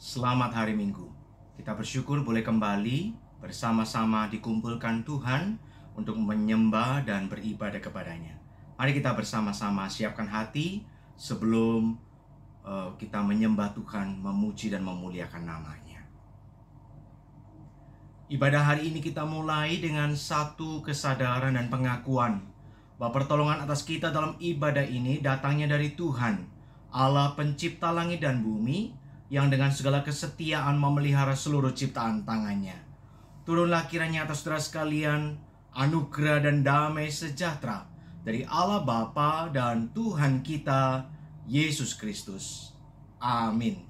Selamat hari Minggu. Kita bersyukur boleh kembali bersama-sama dikumpulkan Tuhan untuk menyembah dan beribadah kepadanya. Mari kita bersama-sama siapkan hati sebelum kita menyembah Tuhan, memuji dan memuliakan namanya. Ibadah hari ini kita mulai dengan satu kesadaran dan pengakuan bahwa pertolongan atas kita dalam ibadah ini datangnya dari Tuhan, Allah pencipta langit dan bumi, yang dengan segala kesetiaan memelihara seluruh ciptaan tangannya. Turunlah kiranya atas saudara sekalian anugerah dan damai sejahtera dari Allah Bapa dan Tuhan kita Yesus Kristus. Amin.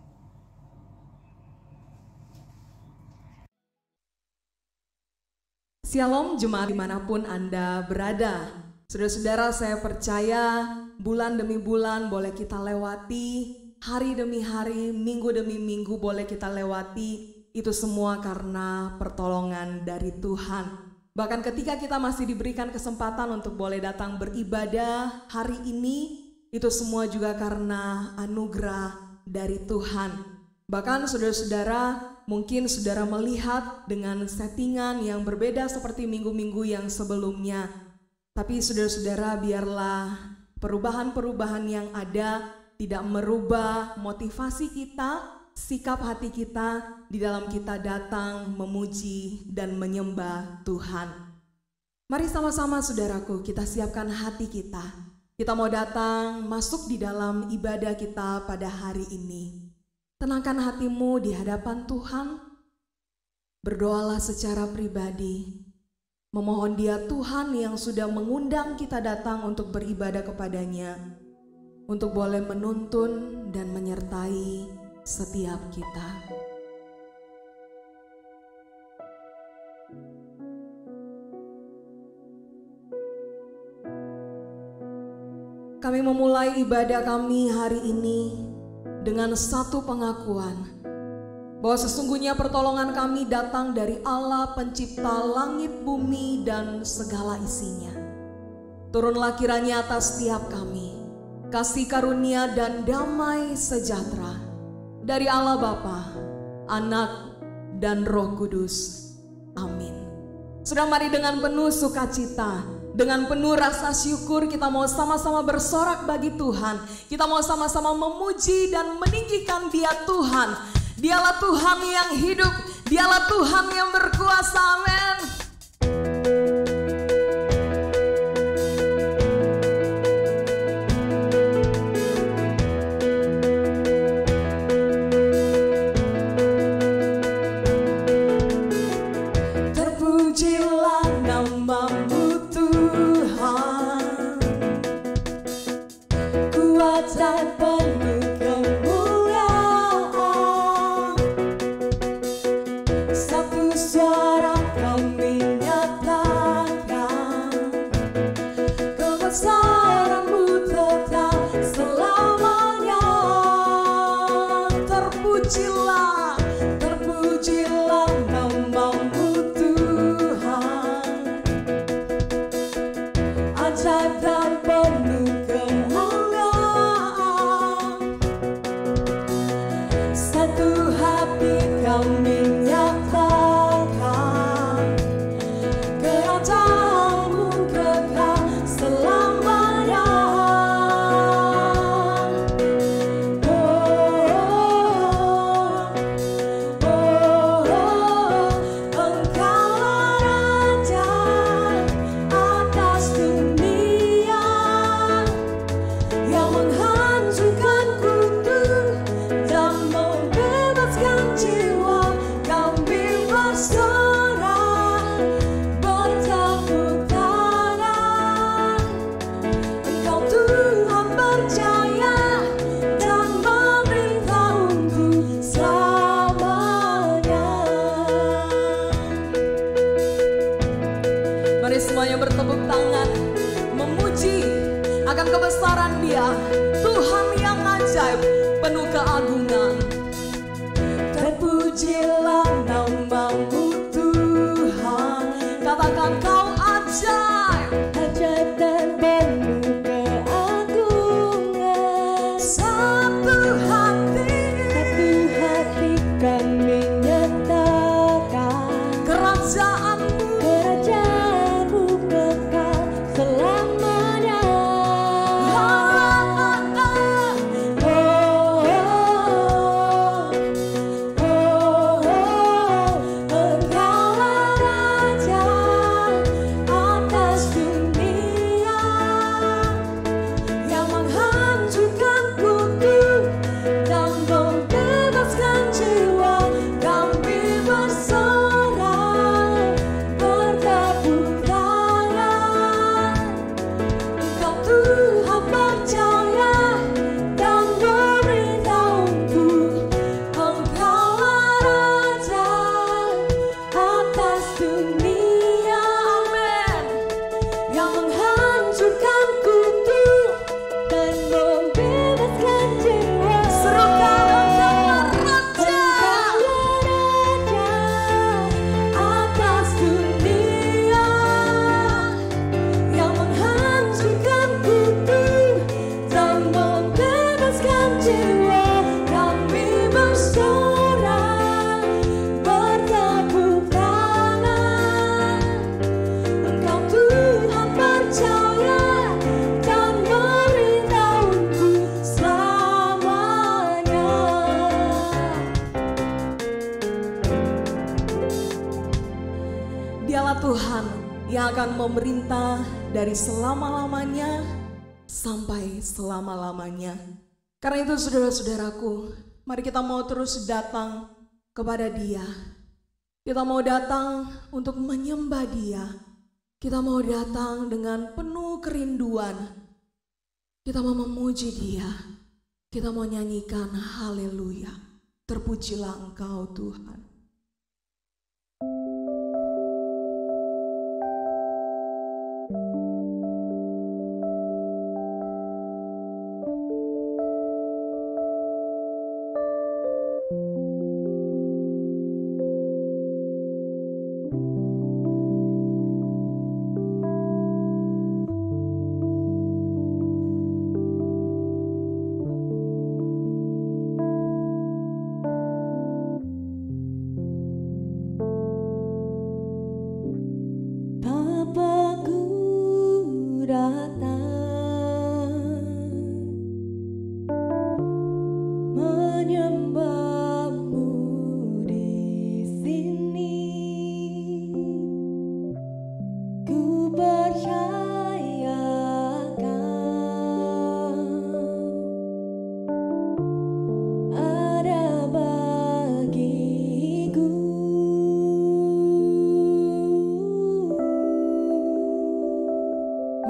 Shalom jemaat dimanapun Anda berada. Saudara-saudara, saya percaya bulan demi bulan boleh kita lewati, hari demi hari, minggu demi minggu boleh kita lewati. Itu semua karena pertolongan dari Tuhan. Bahkan ketika kita masih diberikan kesempatan untuk boleh datang beribadah hari ini, itu semua juga karena anugerah dari Tuhan. Bahkan saudara-saudara, mungkin saudara melihat dengan settingan yang berbeda seperti minggu-minggu yang sebelumnya. Tapi saudara-saudara, biarlah perubahan-perubahan yang ada tidak merubah motivasi kita, sikap hati kita di dalam kita datang memuji dan menyembah Tuhan. Mari sama-sama saudaraku, kita siapkan hati kita. Kita mau datang masuk di dalam ibadah kita pada hari ini. Tenangkan hatimu di hadapan Tuhan. Berdoalah secara pribadi. Memohon Dia Tuhan yang sudah mengundang kita datang untuk beribadah kepadanya, untuk boleh menuntun dan menyertai setiap kita. Kami memulai ibadah kami hari ini dengan satu pengakuan bahwa sesungguhnya pertolongan kami datang dari Allah pencipta langit, bumi, dan segala isinya. Turunlah kiranya atas setiap kami kasih karunia dan damai sejahtera dari Allah Bapa, Anak, dan Roh Kudus. Amin. Sudah, mari dengan penuh sukacita, dengan penuh rasa syukur kita mau sama-sama bersorak bagi Tuhan. Kita mau sama-sama memuji dan meninggikan Dia Tuhan. Dialah Tuhan yang hidup, Dialah Tuhan yang berkuasa. Amin. Terpujilah nama-Mu Tuhan, kuat dan penuh kemuliaan. Satu suara kami nyatakan, kebesaran-Mu tetap selamanya. Terpujilah, terpujilah nama-Mu Tuhan, ajaib dan penuh kemuliaan. Satu hati kami nyatakan, kerajaan-Mu kekal selamanya. Engkaulah Raja atas dunia, yang menghancurkan kutu dan membebaskan jiwa. Kami bersorak, bertepuk tangan. Engkau Tuhan percaya dan memerintah untuk selamanya. Mari semuanya bertepuk tangan, memuji akan kebesaran Dia, Tuhan yang ajaib, penuh keagungan. Terpujilah nama-Mu Tuhan, katakan Kau ajaib, ajaib dan penuh keagungan. Satu hati Dialah Tuhan yang akan memerintah dari selama-lamanya sampai selama-lamanya. Karena itu saudara-saudaraku, mari kita mau terus datang kepada Dia. Kita mau datang untuk menyembah Dia. Kita mau datang dengan penuh kerinduan. Kita mau memuji Dia. Kita mau nyanyikan haleluya. Terpujilah Engkau Tuhan.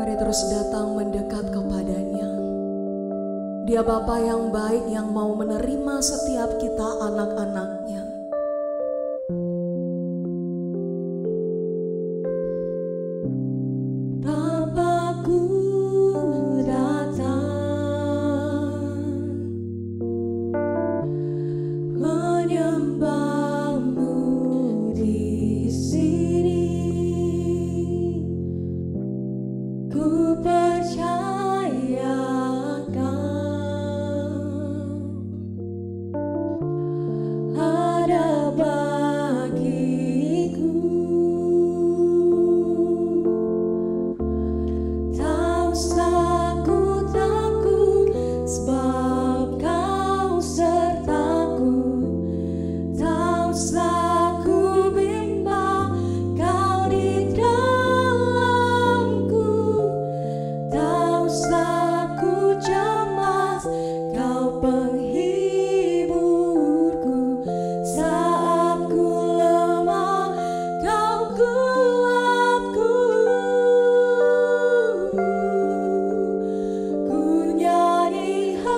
Mari terus datang mendekat kepadanya. Dia Bapa yang baik yang mau menerima setiap kita anak-anaknya. Bapakku datang menyembahmu di sini. Ku percayakan ada bagiku. Tak usah ku takut sebab Kau sertaku. Tak usah ku bimbang Kau di dalamku. Tak usah ku cemas Kau penghiburku. Saat ku lemah Kau kuatku. Ku nyanyi haleluya.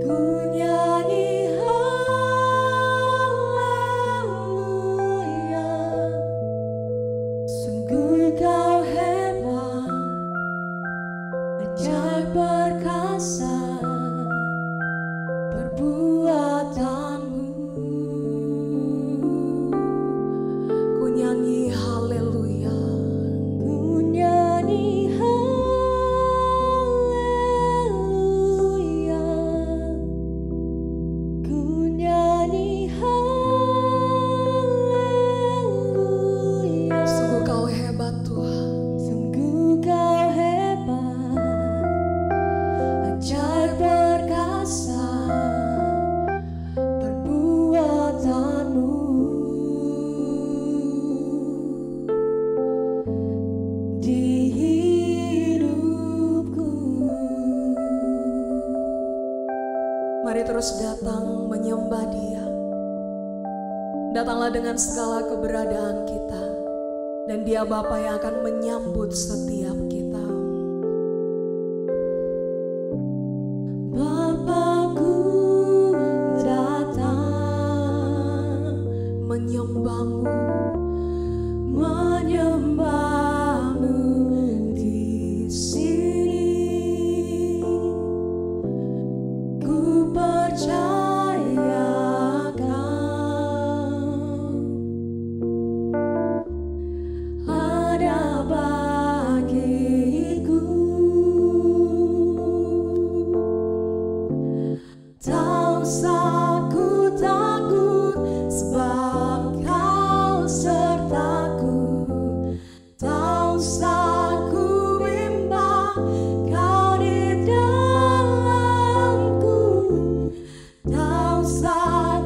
Ku nyanyi haleluya. Sungguh Kau hebat, ajaib perkasa perbuatanmu. Ku nyanyi haleluya. Ku nyanyi haleluya. Ku nyanyi haleluya. Sungguh Kau hebat Tuhan. Sungguh Kau hebat, ajaib perkasa perbuatanmu. Di hidupku. Mari terus datang menyembah Dia. Datanglah dengan segala keberadaan kita, dan Dia Bapa yang akan menyambut setiap kita. Bapakku datang menyembahmu, menyembahmu di sini. Ku percayakan ada bagiku. Tak usah ku takut sebab Kau sertaku. Tak usah ku bimbang Kau di dalamku. Tak usah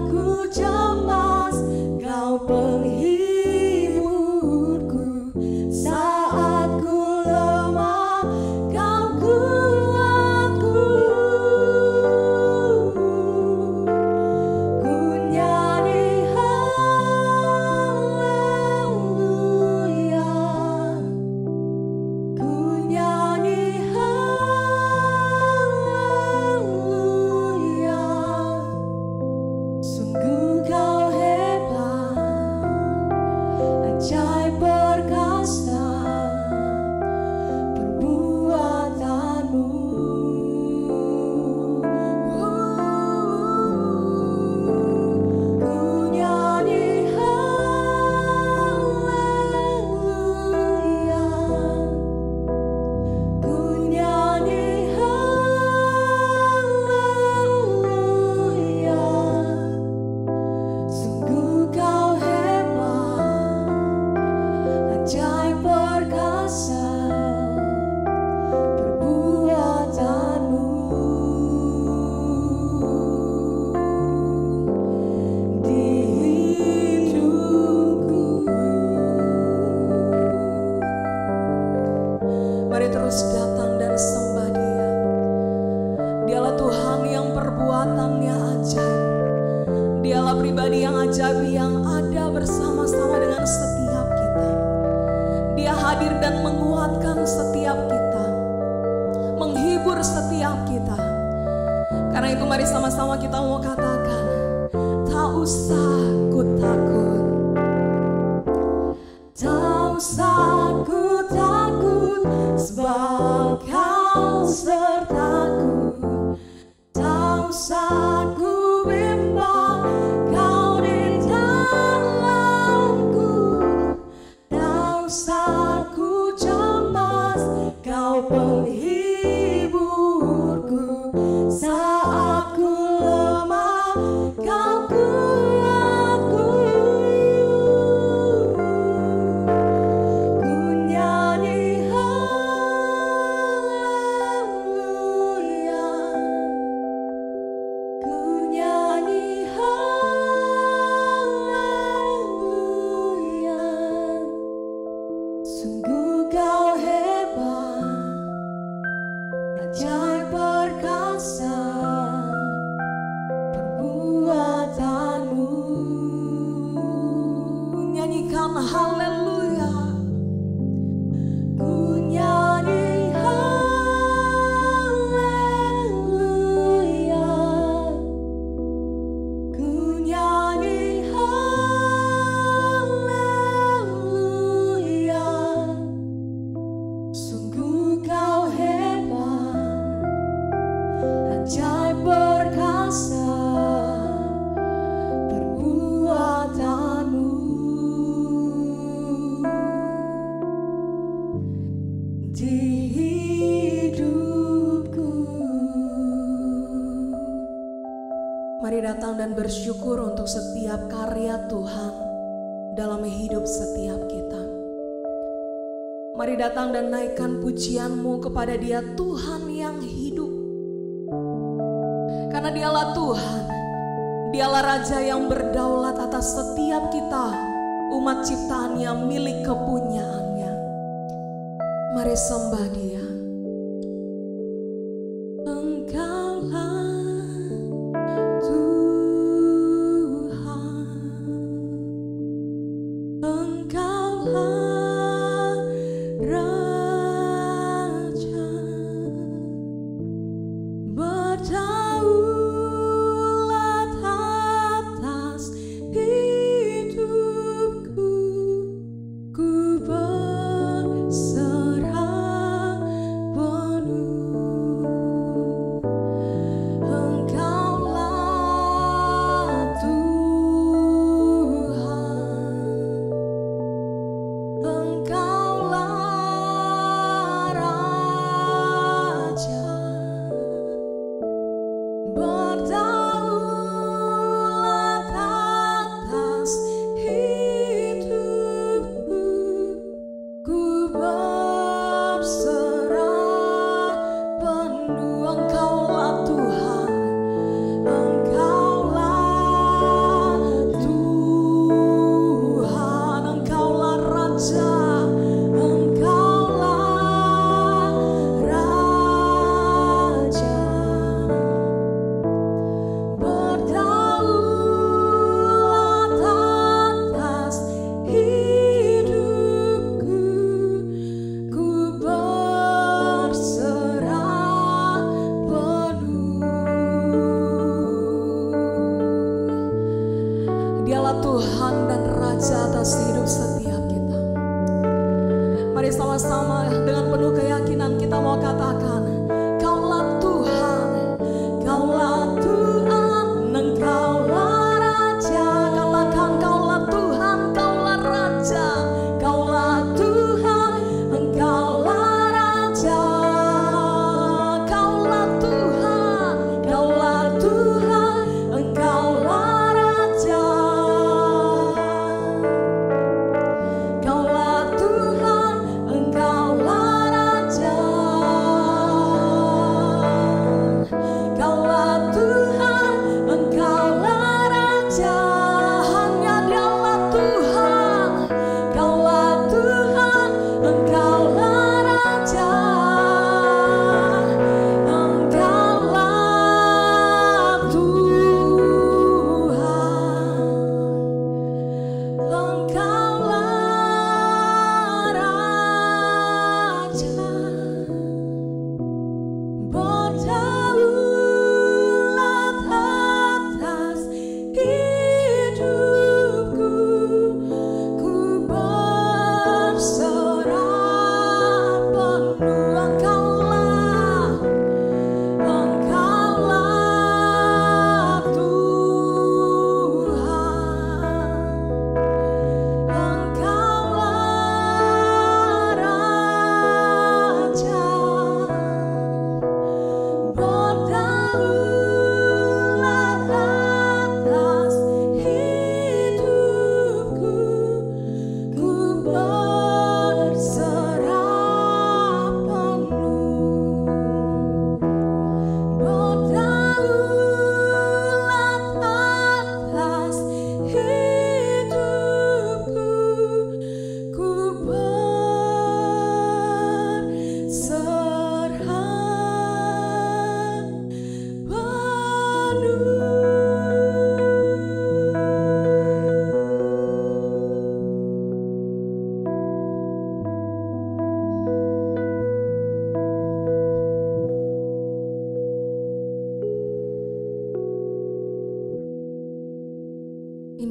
Dialah Tuhan yang perbuatannya ajaib. Dialah pribadi yang ajaib yang ada bersama-sama dengan setiap kita. Dia hadir dan menguatkan setiap kita, menghibur setiap kita. Karena itu mari sama-sama kita mau katakan, tak usah ku takut, tak usah ku takut, sebab Kau sertaku. Tak usah ku bimbang, Kau di dalamku. Tak usah ku cemas, Kau penghiburku. Saat ku lemah, Kau kuatku. Ku nyanyi haleluya, ku nyanyi haleluya. Sungguh Kau hebat, ajaib perkasa perbuatanmu. Nyanyikan haleluya, ku nyanyi haleluya, ku nyanyi haleluya. Sungguh Kau hebat, ajaib perkasa perbuatanmu. Di hidupku, mari datang dan bersyukur untuk setiap karya Tuhan dalam hidup setiap kita. Mari datang dan naikkan pujianmu kepada Dia, Tuhan yang hidup. Karena Dialah Tuhan, Dialah Raja yang berdaulat atas setiap kita, umat ciptaan yang milik kepunyaannya. Mari sembah Dia. Engkaulah Tuhan, Engkaulah Raja, berdaulat atas hidupku. Ku berserah penuh. Engkaulah Tuhan, Engkaulah Raja, berdaulat atas hidupku. Ku berserah penuh. Engkaulah Tuhan, Engkaulah Tuhan, Engkaulah Raja, Engkaulah Raja, berdaulat atas hidupku. Ku berserah penuh. Dialah Tuhan dan Raja atas hidup setiap kita. Mari sama-sama dengan penuh keyakinan kita mau katakan, Kaulah Tuhan, Kaulah Tuhan, Engkaulah Raja. Katakan, Kaulah Tuhan, Kaulah Raja, Kaulah Tuhan, Engkaulah Raja. Kaulah Tuhan, Kaulah Tuhan, Engkaulah Raja. Kaulah Tuhan, Engkaulah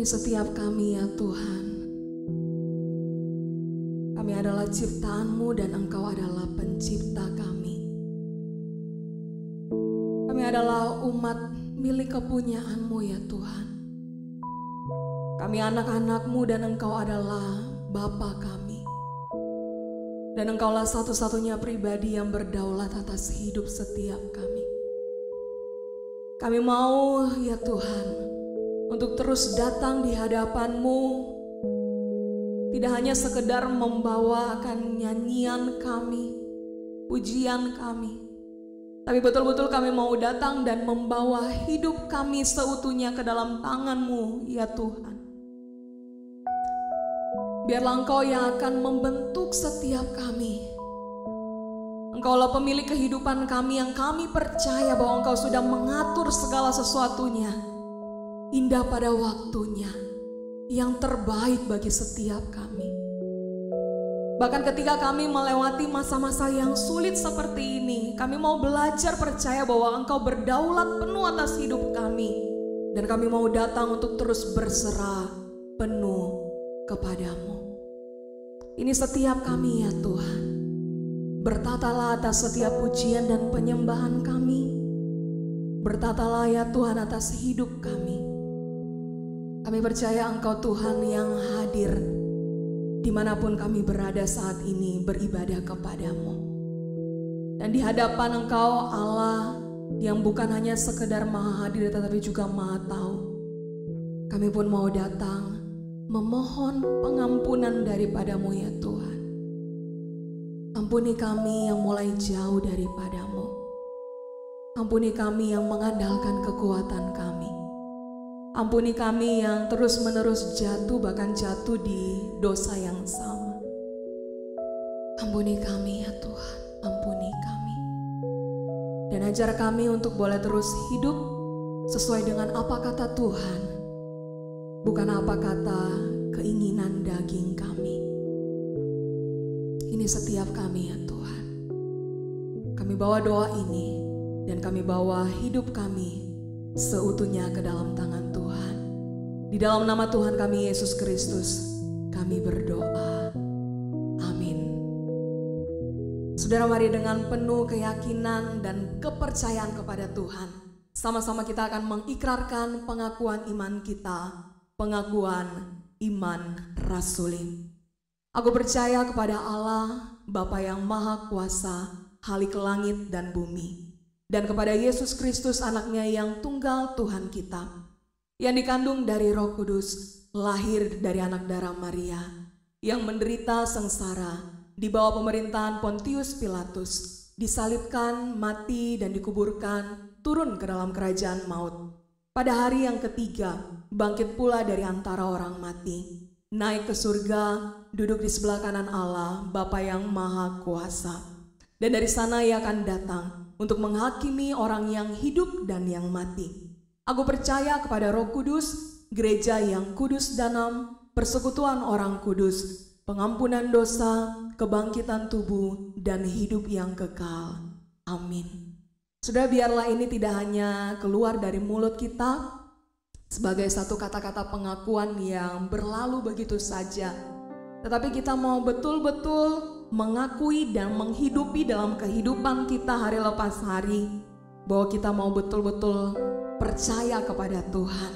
Ini setiap kami ya Tuhan. Kami adalah ciptaan-Mu dan Engkau adalah pencipta kami. Kami adalah umat milik kepunyaan-Mu ya Tuhan. Kami anak-anak-Mu dan Engkau adalah Bapa kami. Dan Engkaulah satu-satunya pribadi yang berdaulat atas hidup setiap kami. Kami mau ya Tuhan untuk terus datang di hadapan-Mu, tidak hanya sekedar membawakan nyanyian kami, pujian kami, tapi betul-betul kami mau datang dan membawa hidup kami seutuhnya ke dalam tangan-Mu ya Tuhan. Biarlah Engkau yang akan membentuk setiap kami. Engkaulah pemilik kehidupan kami yang kami percaya bahwa Engkau sudah mengatur segala sesuatunya indah pada waktunya, yang terbaik bagi setiap kami. Bahkan ketika kami melewati masa-masa yang sulit seperti ini, kami mau belajar percaya bahwa Engkau berdaulat penuh atas hidup kami. Dan kami mau datang untuk terus berserah penuh kepadamu. Ini setiap kami ya Tuhan. Bertatalah atas setiap pujian dan penyembahan kami. Bertatalah ya Tuhan atas hidup kami. Kami percaya Engkau Tuhan yang hadir dimanapun kami berada saat ini beribadah kepadamu. Dan di hadapan Engkau Allah yang bukan hanya sekedar maha hadir tetapi juga maha tahu. Kami pun mau datang memohon pengampunan daripadamu ya Tuhan. Ampuni kami yang mulai jauh daripadamu. Ampuni kami yang mengandalkan kekuatan kami. Ampuni kami yang terus-menerus jatuh, bahkan jatuh di dosa yang sama. Ampuni kami ya Tuhan, ampuni kami. Dan ajar kami untuk boleh terus hidup sesuai dengan apa kata Tuhan, bukan apa kata keinginan daging kami. Ini setiap kami ya Tuhan. Kami bawa doa ini dan kami bawa hidup kami seutuhnya ke dalam tangan Tuhan. Di dalam nama Tuhan kami Yesus Kristus, kami berdoa. Amin. Saudara, mari dengan penuh keyakinan dan kepercayaan kepada Tuhan, sama-sama kita akan mengikrarkan pengakuan iman kita, pengakuan iman rasuli. Aku percaya kepada Allah, Bapa yang Maha Kuasa, Halik langit dan bumi, dan kepada Yesus Kristus anaknya yang tunggal Tuhan kita, yang dikandung dari Roh Kudus, lahir dari anak darah Maria, yang menderita sengsara di bawah pemerintahan Pontius Pilatus, disalibkan, mati dan dikuburkan, turun ke dalam kerajaan maut. Pada hari yang ketiga, bangkit pula dari antara orang mati, naik ke surga, duduk di sebelah kanan Allah, Bapa yang Maha Kuasa. Dan dari sana ia akan datang untuk menghakimi orang yang hidup dan yang mati. Aku percaya kepada Roh Kudus, gereja yang kudus dan persekutuan orang kudus, pengampunan dosa, kebangkitan tubuh, dan hidup yang kekal. Amin. Sudah, biarlah ini tidak hanya keluar dari mulut kita sebagai satu kata-kata pengakuan yang berlalu begitu saja, tetapi kita mau betul-betul mengakui dan menghidupi dalam kehidupan kita hari lepas hari, bahwa kita mau betul-betul percaya kepada Tuhan.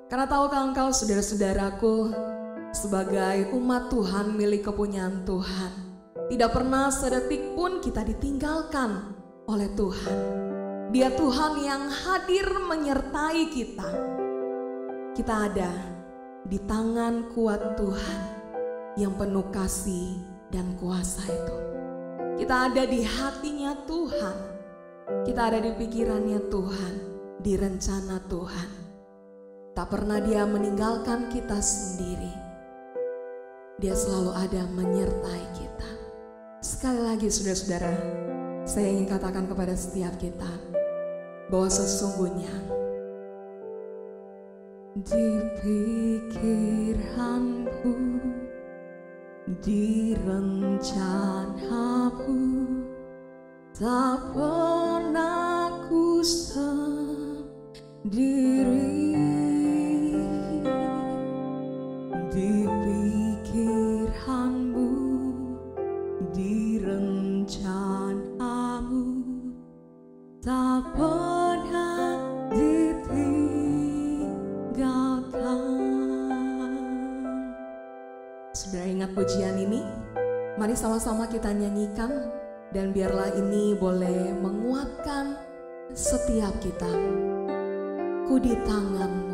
Karena tahukah engkau saudara-saudaraku, sebagai umat Tuhan milik kepunyaan Tuhan, tidak pernah sedetik pun kita ditinggalkan oleh Tuhan. Dia Tuhan yang hadir menyertai kita. Kita ada di tangan kuat Tuhan yang penuh kasih dan kuasa itu. Kita ada di hatinya Tuhan. Kita ada di pikirannya Tuhan, di rencana Tuhan. Tak pernah dia meninggalkan kita sendiri. Dia selalu ada menyertai kita. Sekali lagi saudara-saudara, saya ingin katakan kepada setiap kita bahwa sesungguhnya di pikiranku, di rencanamu, tak pernah ku sendiri. pujian ini. Mari sama-sama kita nyanyikan, dan biarlah ini boleh menguatkan setiap kita. Ku di tanganmu.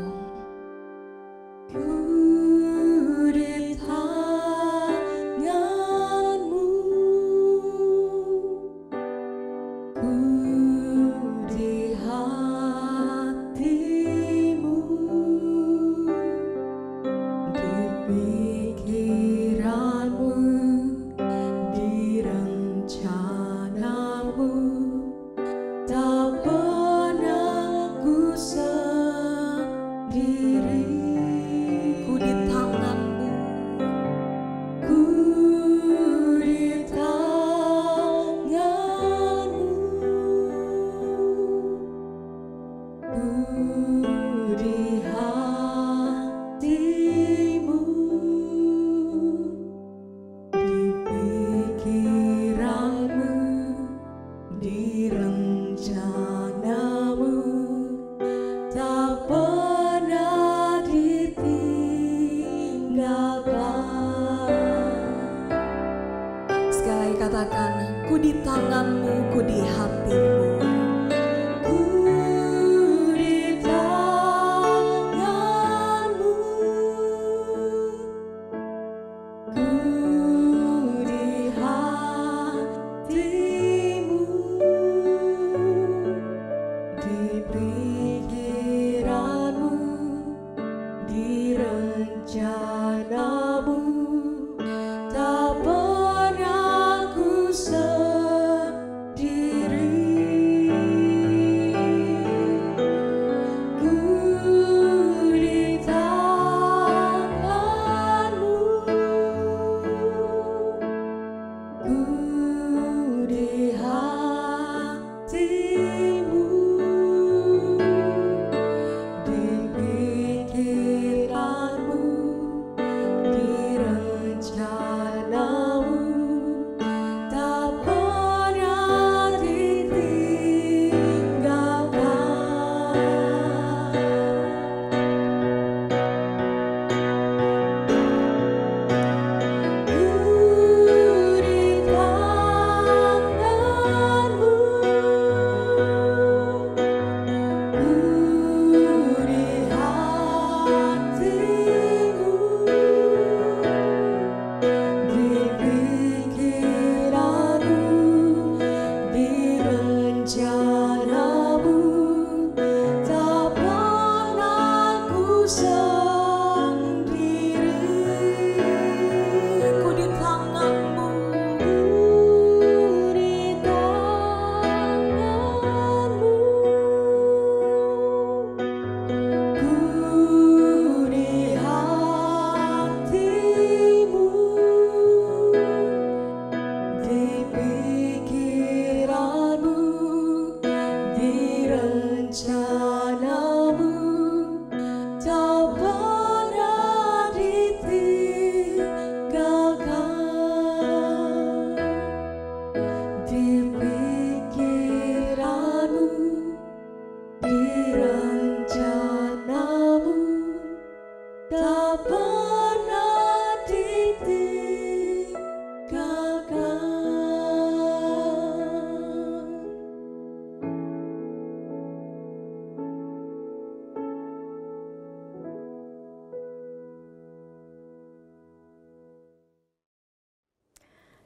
Katakan, ku di tanganmu, ku di hatimu. Ku di tanganmu, ku di hatimu, di pikiranmu, di rencanamu, tak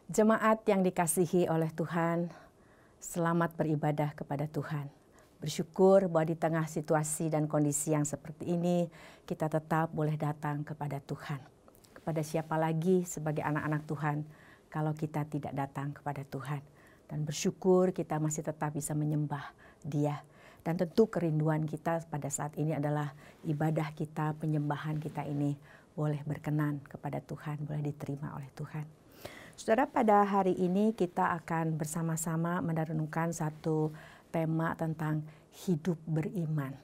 Jemaat yang dikasihi oleh Tuhan, selamat beribadah kepada Tuhan. Bersyukur bahwa di tengah situasi dan kondisi yang seperti ini, kita tetap boleh datang kepada Tuhan. Kepada siapa lagi sebagai anak-anak Tuhan kalau kita tidak datang kepada Tuhan. Dan bersyukur kita masih tetap bisa menyembah Dia. Dan tentu kerinduan kita pada saat ini adalah ibadah kita, penyembahan kita ini boleh berkenan kepada Tuhan, boleh diterima oleh Tuhan. Saudara, pada hari ini kita akan bersama-sama merenungkan satu tema tentang hidup beriman.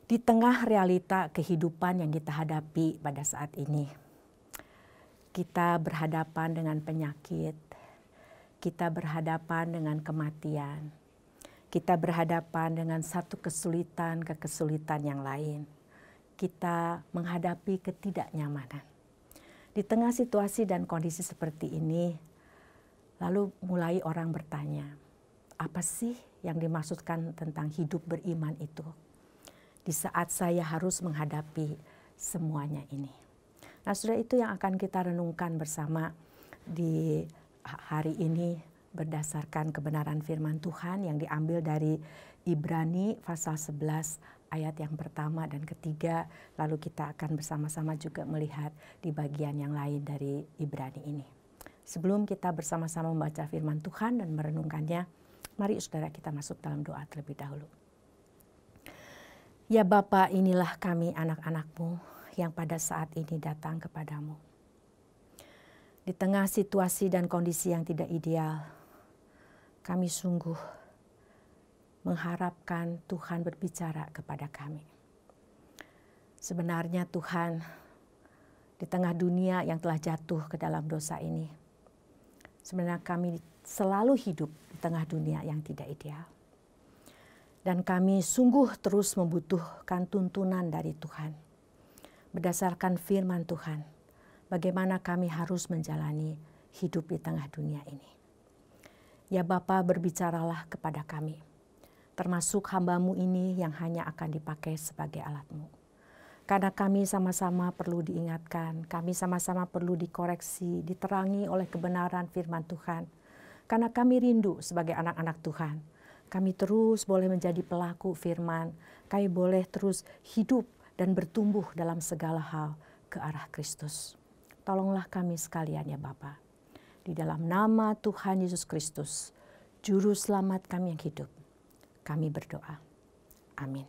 Di tengah realita kehidupan yang kita hadapi pada saat ini, kita berhadapan dengan penyakit, kita berhadapan dengan kematian, kita berhadapan dengan satu kesulitan ke kesulitan yang lain. Kita menghadapi ketidaknyamanan. Di tengah situasi dan kondisi seperti ini, lalu mulai orang bertanya, apa sih yang dimaksudkan tentang hidup beriman itu? Di saat saya harus menghadapi semuanya ini. Nah, saudara, itu yang akan kita renungkan bersama di hari ini berdasarkan kebenaran firman Tuhan yang diambil dari Ibrani pasal 11 ayat yang pertama dan ketiga. Lalu kita akan bersama-sama juga melihat di bagian yang lain dari Ibrani ini. Sebelum kita bersama-sama membaca firman Tuhan dan merenungkannya, mari saudara kita masuk dalam doa terlebih dahulu. Ya Bapa, inilah kami anak-anak-Mu yang pada saat ini datang kepadamu. Di tengah situasi dan kondisi yang tidak ideal, kami sungguh mengharapkan Tuhan berbicara kepada kami. Sebenarnya Tuhan, di tengah dunia yang telah jatuh ke dalam dosa ini, sebenarnya kami selalu hidup di tengah dunia yang tidak ideal. Dan kami sungguh terus membutuhkan tuntunan dari Tuhan. Berdasarkan firman Tuhan, bagaimana kami harus menjalani hidup di tengah dunia ini. Ya Bapa, berbicaralah kepada kami, termasuk hamba-Mu ini yang hanya akan dipakai sebagai alat-Mu. Karena kami sama-sama perlu diingatkan, kami sama-sama perlu dikoreksi, diterangi oleh kebenaran firman Tuhan. Karena kami rindu sebagai anak-anak Tuhan. Kami terus boleh menjadi pelaku firman. Kami boleh terus hidup dan bertumbuh dalam segala hal ke arah Kristus. Tolonglah kami sekalian ya Bapa. Di dalam nama Tuhan Yesus Kristus, Juru Selamat kami yang hidup, kami berdoa. Amin.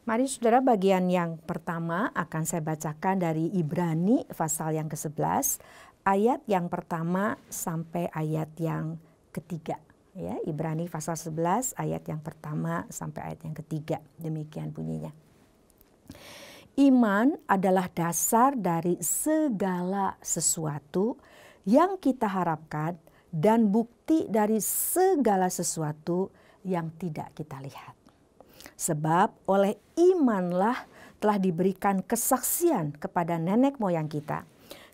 Mari saudara, bagian yang pertama akan saya bacakan dari Ibrani pasal yang ke-11, ayat yang pertama sampai ayat yang ketiga. Ya, Ibrani pasal 11 ayat yang pertama sampai ayat yang ketiga. Demikian bunyinya. Iman adalah dasar dari segala sesuatu yang kita harapkan dan bukti dari segala sesuatu yang tidak kita lihat. Sebab oleh imanlah telah diberikan kesaksian kepada nenek moyang kita.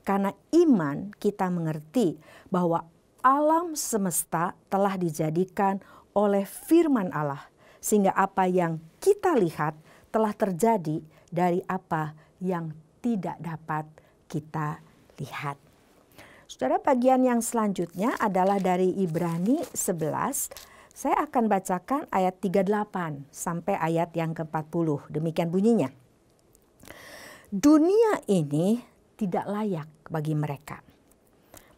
Karena iman kita mengerti bahwa alam semesta telah dijadikan oleh firman Allah, sehingga apa yang kita lihat telah terjadi dari apa yang tidak dapat kita lihat. Saudara, bagian yang selanjutnya adalah dari Ibrani 11. Saya akan bacakan ayat 38 sampai ayat yang ke-40. Demikian bunyinya. Dunia ini tidak layak bagi mereka.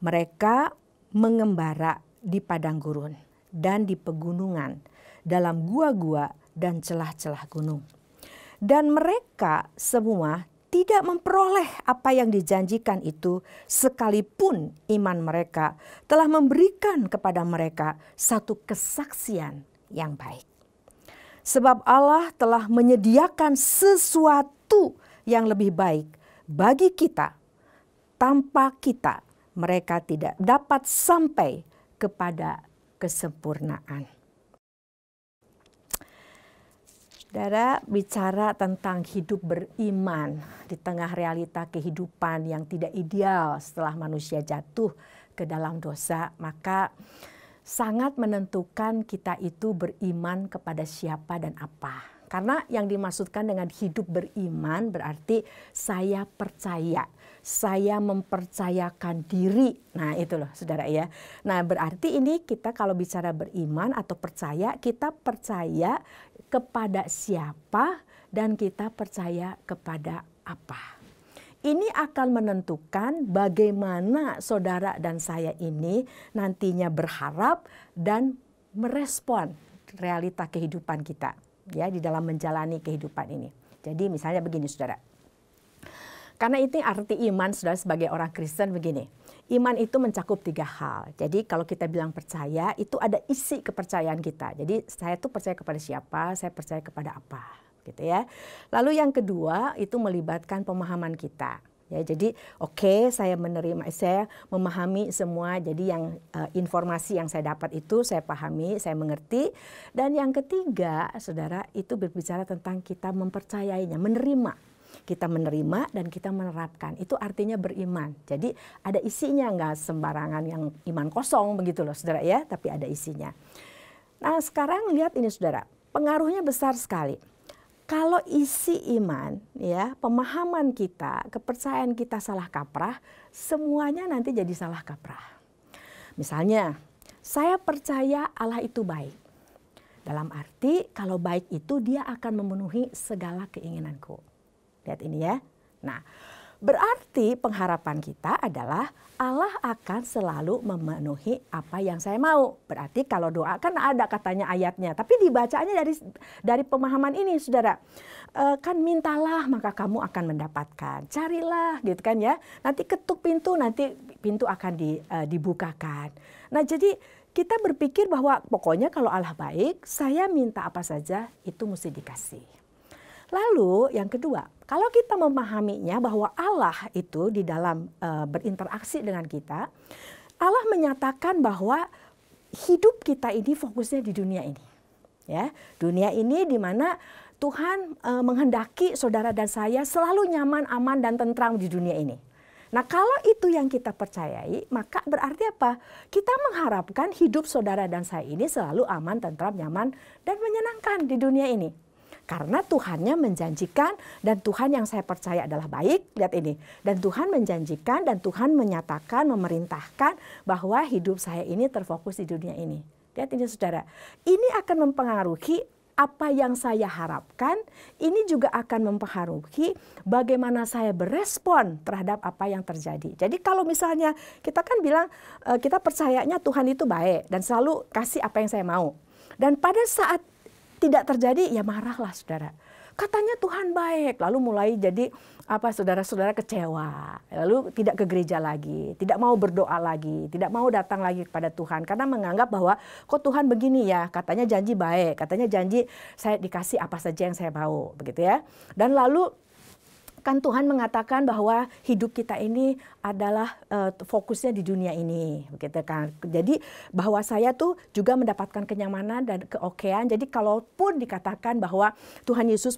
Mereka mengembara di padang gurun dan di pegunungan, dalam gua-gua dan celah-celah gunung. Dan mereka semua tidak memperoleh apa yang dijanjikan itu, sekalipun iman mereka telah memberikan kepada mereka satu kesaksian yang baik. Sebab Allah telah menyediakan sesuatu yang lebih baik bagi kita. Tanpa kita, mereka tidak dapat sampai kepada kesempurnaan. Saudara, bicara tentang hidup beriman di tengah realita kehidupan yang tidak ideal setelah manusia jatuh ke dalam dosa, maka sangat menentukan kita itu beriman kepada siapa dan apa. Karena yang dimaksudkan dengan hidup beriman berarti saya percaya, saya mempercayakan diri. Nah itu loh saudara ya. Nah berarti ini kita kalau bicara beriman atau percaya, kita percaya kepada siapa dan kita percaya kepada apa. Ini akan menentukan bagaimana saudara dan saya ini nantinya berharap dan merespon realita kehidupan kita. Ya, di dalam menjalani kehidupan ini. Jadi misalnya begini saudara. Karena itu arti iman saudara sebagai orang Kristen begini. Iman itu mencakup 3 hal. Jadi kalau kita bilang percaya itu ada isi kepercayaan kita. Jadi saya tuh percaya kepada siapa, saya percaya kepada apa. Gitu ya. Lalu yang kedua itu melibatkan pemahaman kita. Ya, jadi oke, saya memahami semua. Jadi yang informasi yang saya dapat itu saya pahami, saya mengerti. Dan yang ketiga, saudara, itu berbicara tentang kita mempercayainya, menerima. kita menerima dan kita menerapkan. Itu artinya beriman. Jadi ada isinya, nggak sembarangan yang iman kosong begitu loh saudara ya, tapi ada isinya. Nah sekarang lihat ini saudara, pengaruhnya besar sekali. Kalau isi iman, ya, pemahaman kita, kepercayaan kita salah kaprah, semuanya nanti jadi salah kaprah. Misalnya, saya percaya Allah itu baik. Dalam arti kalau baik itu dia akan memenuhi segala keinginanku. Lihat ini ya. Nah, berarti pengharapan kita adalah Allah akan selalu memenuhi apa yang saya mau. Berarti kalau doa kan ada katanya ayatnya. Tapi dibacanya dari pemahaman ini saudara. Kan mintalah maka kamu akan mendapatkan. Carilah gitu kan ya. Nanti ketuk pintu, nanti pintu akan dibukakan. Nah jadi kita berpikir bahwa pokoknya kalau Allah baik, saya minta apa saja itu mesti dikasih. Lalu yang kedua, kalau kita memahaminya bahwa Allah itu di dalam berinteraksi dengan kita, Allah menyatakan bahwa hidup kita ini fokusnya di dunia ini. Ya, dunia ini di mana Tuhan menghendaki saudara dan saya selalu nyaman, aman dan tentram di dunia ini. Nah kalau itu yang kita percayai, maka berarti apa? Kita mengharapkan hidup saudara dan saya ini selalu aman, tentram, nyaman dan menyenangkan di dunia ini. Karena Tuhannya menjanjikan dan Tuhan yang saya percaya adalah baik, lihat ini. Dan Tuhan menjanjikan dan Tuhan menyatakan, memerintahkan bahwa hidup saya ini terfokus di dunia ini. Lihat ini saudara, ini akan mempengaruhi apa yang saya harapkan, ini juga akan mempengaruhi bagaimana saya berespon terhadap apa yang terjadi. Jadi kalau misalnya kita kan bilang kita percayanya Tuhan itu baik dan selalu kasih apa yang saya mau. Dan pada saat tidak terjadi ya marahlah saudara. Katanya Tuhan baik, lalu mulai jadi saudara-saudara kecewa, lalu tidak ke gereja lagi, tidak mau berdoa lagi, tidak mau datang lagi kepada Tuhan karena menganggap bahwa kok Tuhan begini ya, katanya janji baik, katanya janji saya dikasih apa saja yang saya mau, begitu ya. Dan lalu kan Tuhan mengatakan bahwa hidup kita ini adalah fokusnya di dunia ini, begitu kan. Jadi bahwa saya tuh juga mendapatkan kenyamanan dan keokean. Jadi kalaupun dikatakan bahwa Tuhan Yesus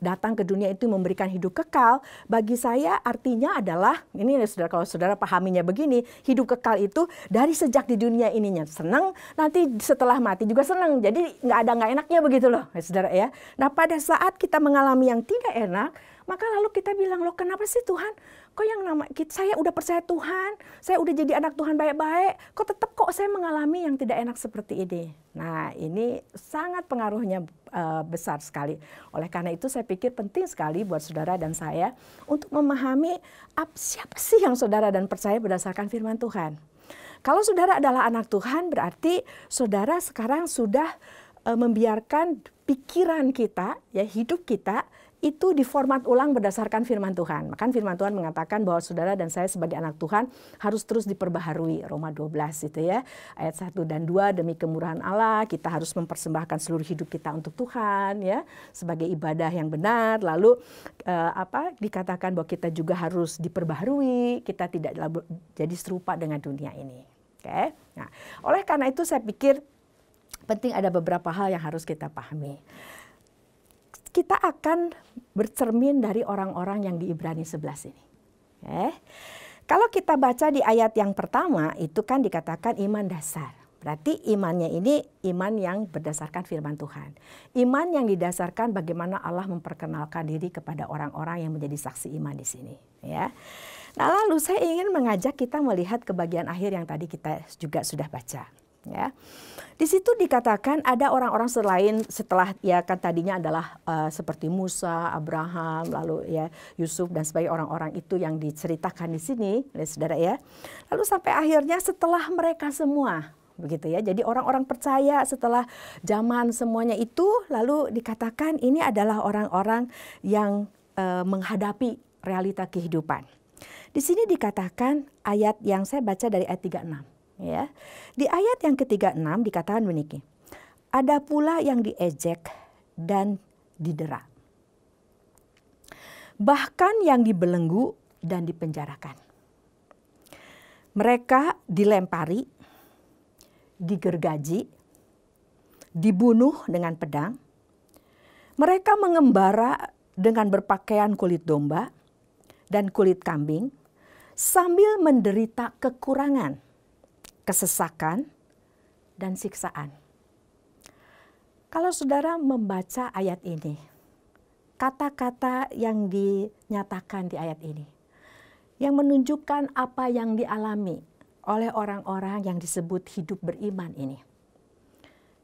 datang ke dunia itu memberikan hidup kekal, bagi saya artinya adalah ini saudara, kalau saudara pahaminya begini, hidup kekal itu dari sejak di dunia ininya senang, nanti setelah mati juga senang. Jadi nggak enaknya begitu loh, saudara ya. Nah pada saat kita mengalami yang tidak enak, maka lalu kita bilang, loh kenapa sih Tuhan? Kok yang saya udah percaya Tuhan, saya udah jadi anak Tuhan baik-baik, kok tetap saya mengalami yang tidak enak seperti ini? Nah ini sangat pengaruhnya besar sekali. Oleh karena itu saya pikir penting sekali buat saudara dan saya untuk memahami siapa sih yang saudara dan percaya berdasarkan firman Tuhan. Kalau saudara adalah anak Tuhan berarti saudara sekarang sudah membiarkan pikiran kita, ya hidup kita, itu diformat ulang berdasarkan firman Tuhan. Maka firman Tuhan mengatakan bahwa saudara dan saya sebagai anak Tuhan harus terus diperbaharui. Roma 12 itu ya. Ayat 1 dan 2 demi kemurahan Allah kita harus mempersembahkan seluruh hidup kita untuk Tuhan ya sebagai ibadah yang benar. Lalu dikatakan bahwa kita juga harus diperbaharui, kita tidak jadi serupa dengan dunia ini. Oke. Nah, oleh karena itu saya pikir penting ada beberapa hal yang harus kita pahami. Kita akan bercermin dari orang-orang yang di Ibrani 11 ini. Kalau kita baca di ayat yang pertama itu kan dikatakan iman dasar. Berarti imannya ini iman yang berdasarkan firman Tuhan. Iman yang didasarkan bagaimana Allah memperkenalkan diri kepada orang-orang yang menjadi saksi iman di sini. Ya. Nah lalu saya ingin mengajak kita melihat ke bagian akhir yang tadi kita juga sudah baca. Ya, di situ dikatakan ada orang-orang selain setelah ya kan tadinya adalah seperti Musa, Abraham, lalu ya Yusuf dan sebagai orang-orang itu yang diceritakan di sini, saudara ya. Lalu sampai akhirnya setelah mereka semua, begitu ya. Jadi orang-orang percaya setelah zaman semuanya itu, lalu dikatakan ini adalah orang-orang yang menghadapi realita kehidupan. Di sini dikatakan ayat yang saya baca dari ayat 36. Ya, di ayat yang ke-36 dikatakan begini, ada pula yang diejek dan didera, bahkan yang dibelenggu dan dipenjarakan. Mereka dilempari, digergaji, dibunuh dengan pedang. Mereka mengembara dengan berpakaian kulit domba dan kulit kambing, sambil menderita kekurangan, kesesakan, dan siksaan. Kalau saudara membaca ayat ini, kata-kata yang dinyatakan di ayat ini, yang menunjukkan apa yang dialami oleh orang-orang yang disebut hidup beriman ini,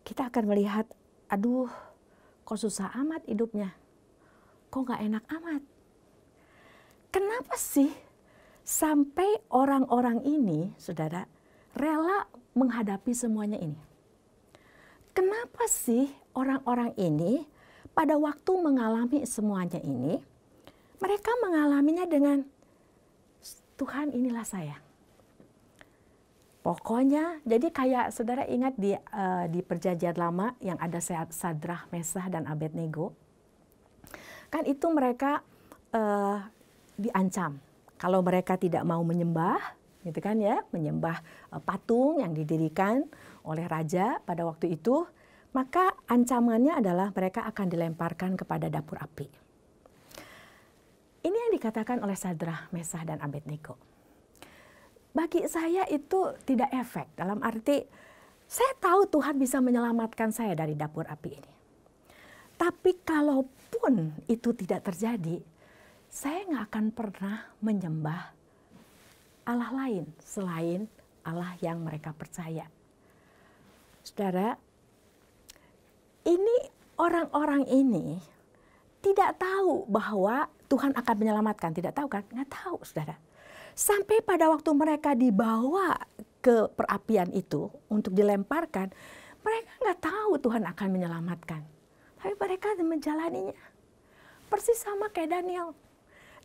kita akan melihat, aduh, kok susah amat hidupnya, kok gak enak amat. Kenapa sih sampai orang-orang ini, saudara, rela menghadapi semuanya ini? Kenapa sih orang-orang ini pada waktu mengalami semuanya ini, mereka mengalaminya dengan, Tuhan inilah saya. Pokoknya, jadi kayak saudara ingat di Perjanjian Lama yang ada Sadrah, Mesah, dan Abednego, kan itu mereka diancam kalau mereka tidak mau menyembah, gitu kan ya, menyembah patung yang didirikan oleh raja pada waktu itu, maka ancamannya adalah mereka akan dilemparkan kepada dapur api. Ini yang dikatakan oleh Sadrah, Mesah, dan Abednego. Bagi saya itu tidak efek, dalam arti saya tahu Tuhan bisa menyelamatkan saya dari dapur api ini. Tapi kalaupun itu tidak terjadi, saya nggak akan pernah menyembah Allah lain selain Allah yang mereka percaya. Saudara, ini orang-orang ini tidak tahu bahwa Tuhan akan menyelamatkan. Tidak tahu kan? Nggak tahu, saudara. Sampai pada waktu mereka dibawa ke perapian itu untuk dilemparkan, mereka nggak tahu Tuhan akan menyelamatkan. Tapi mereka menjalaninya. Persis sama kayak Daniel.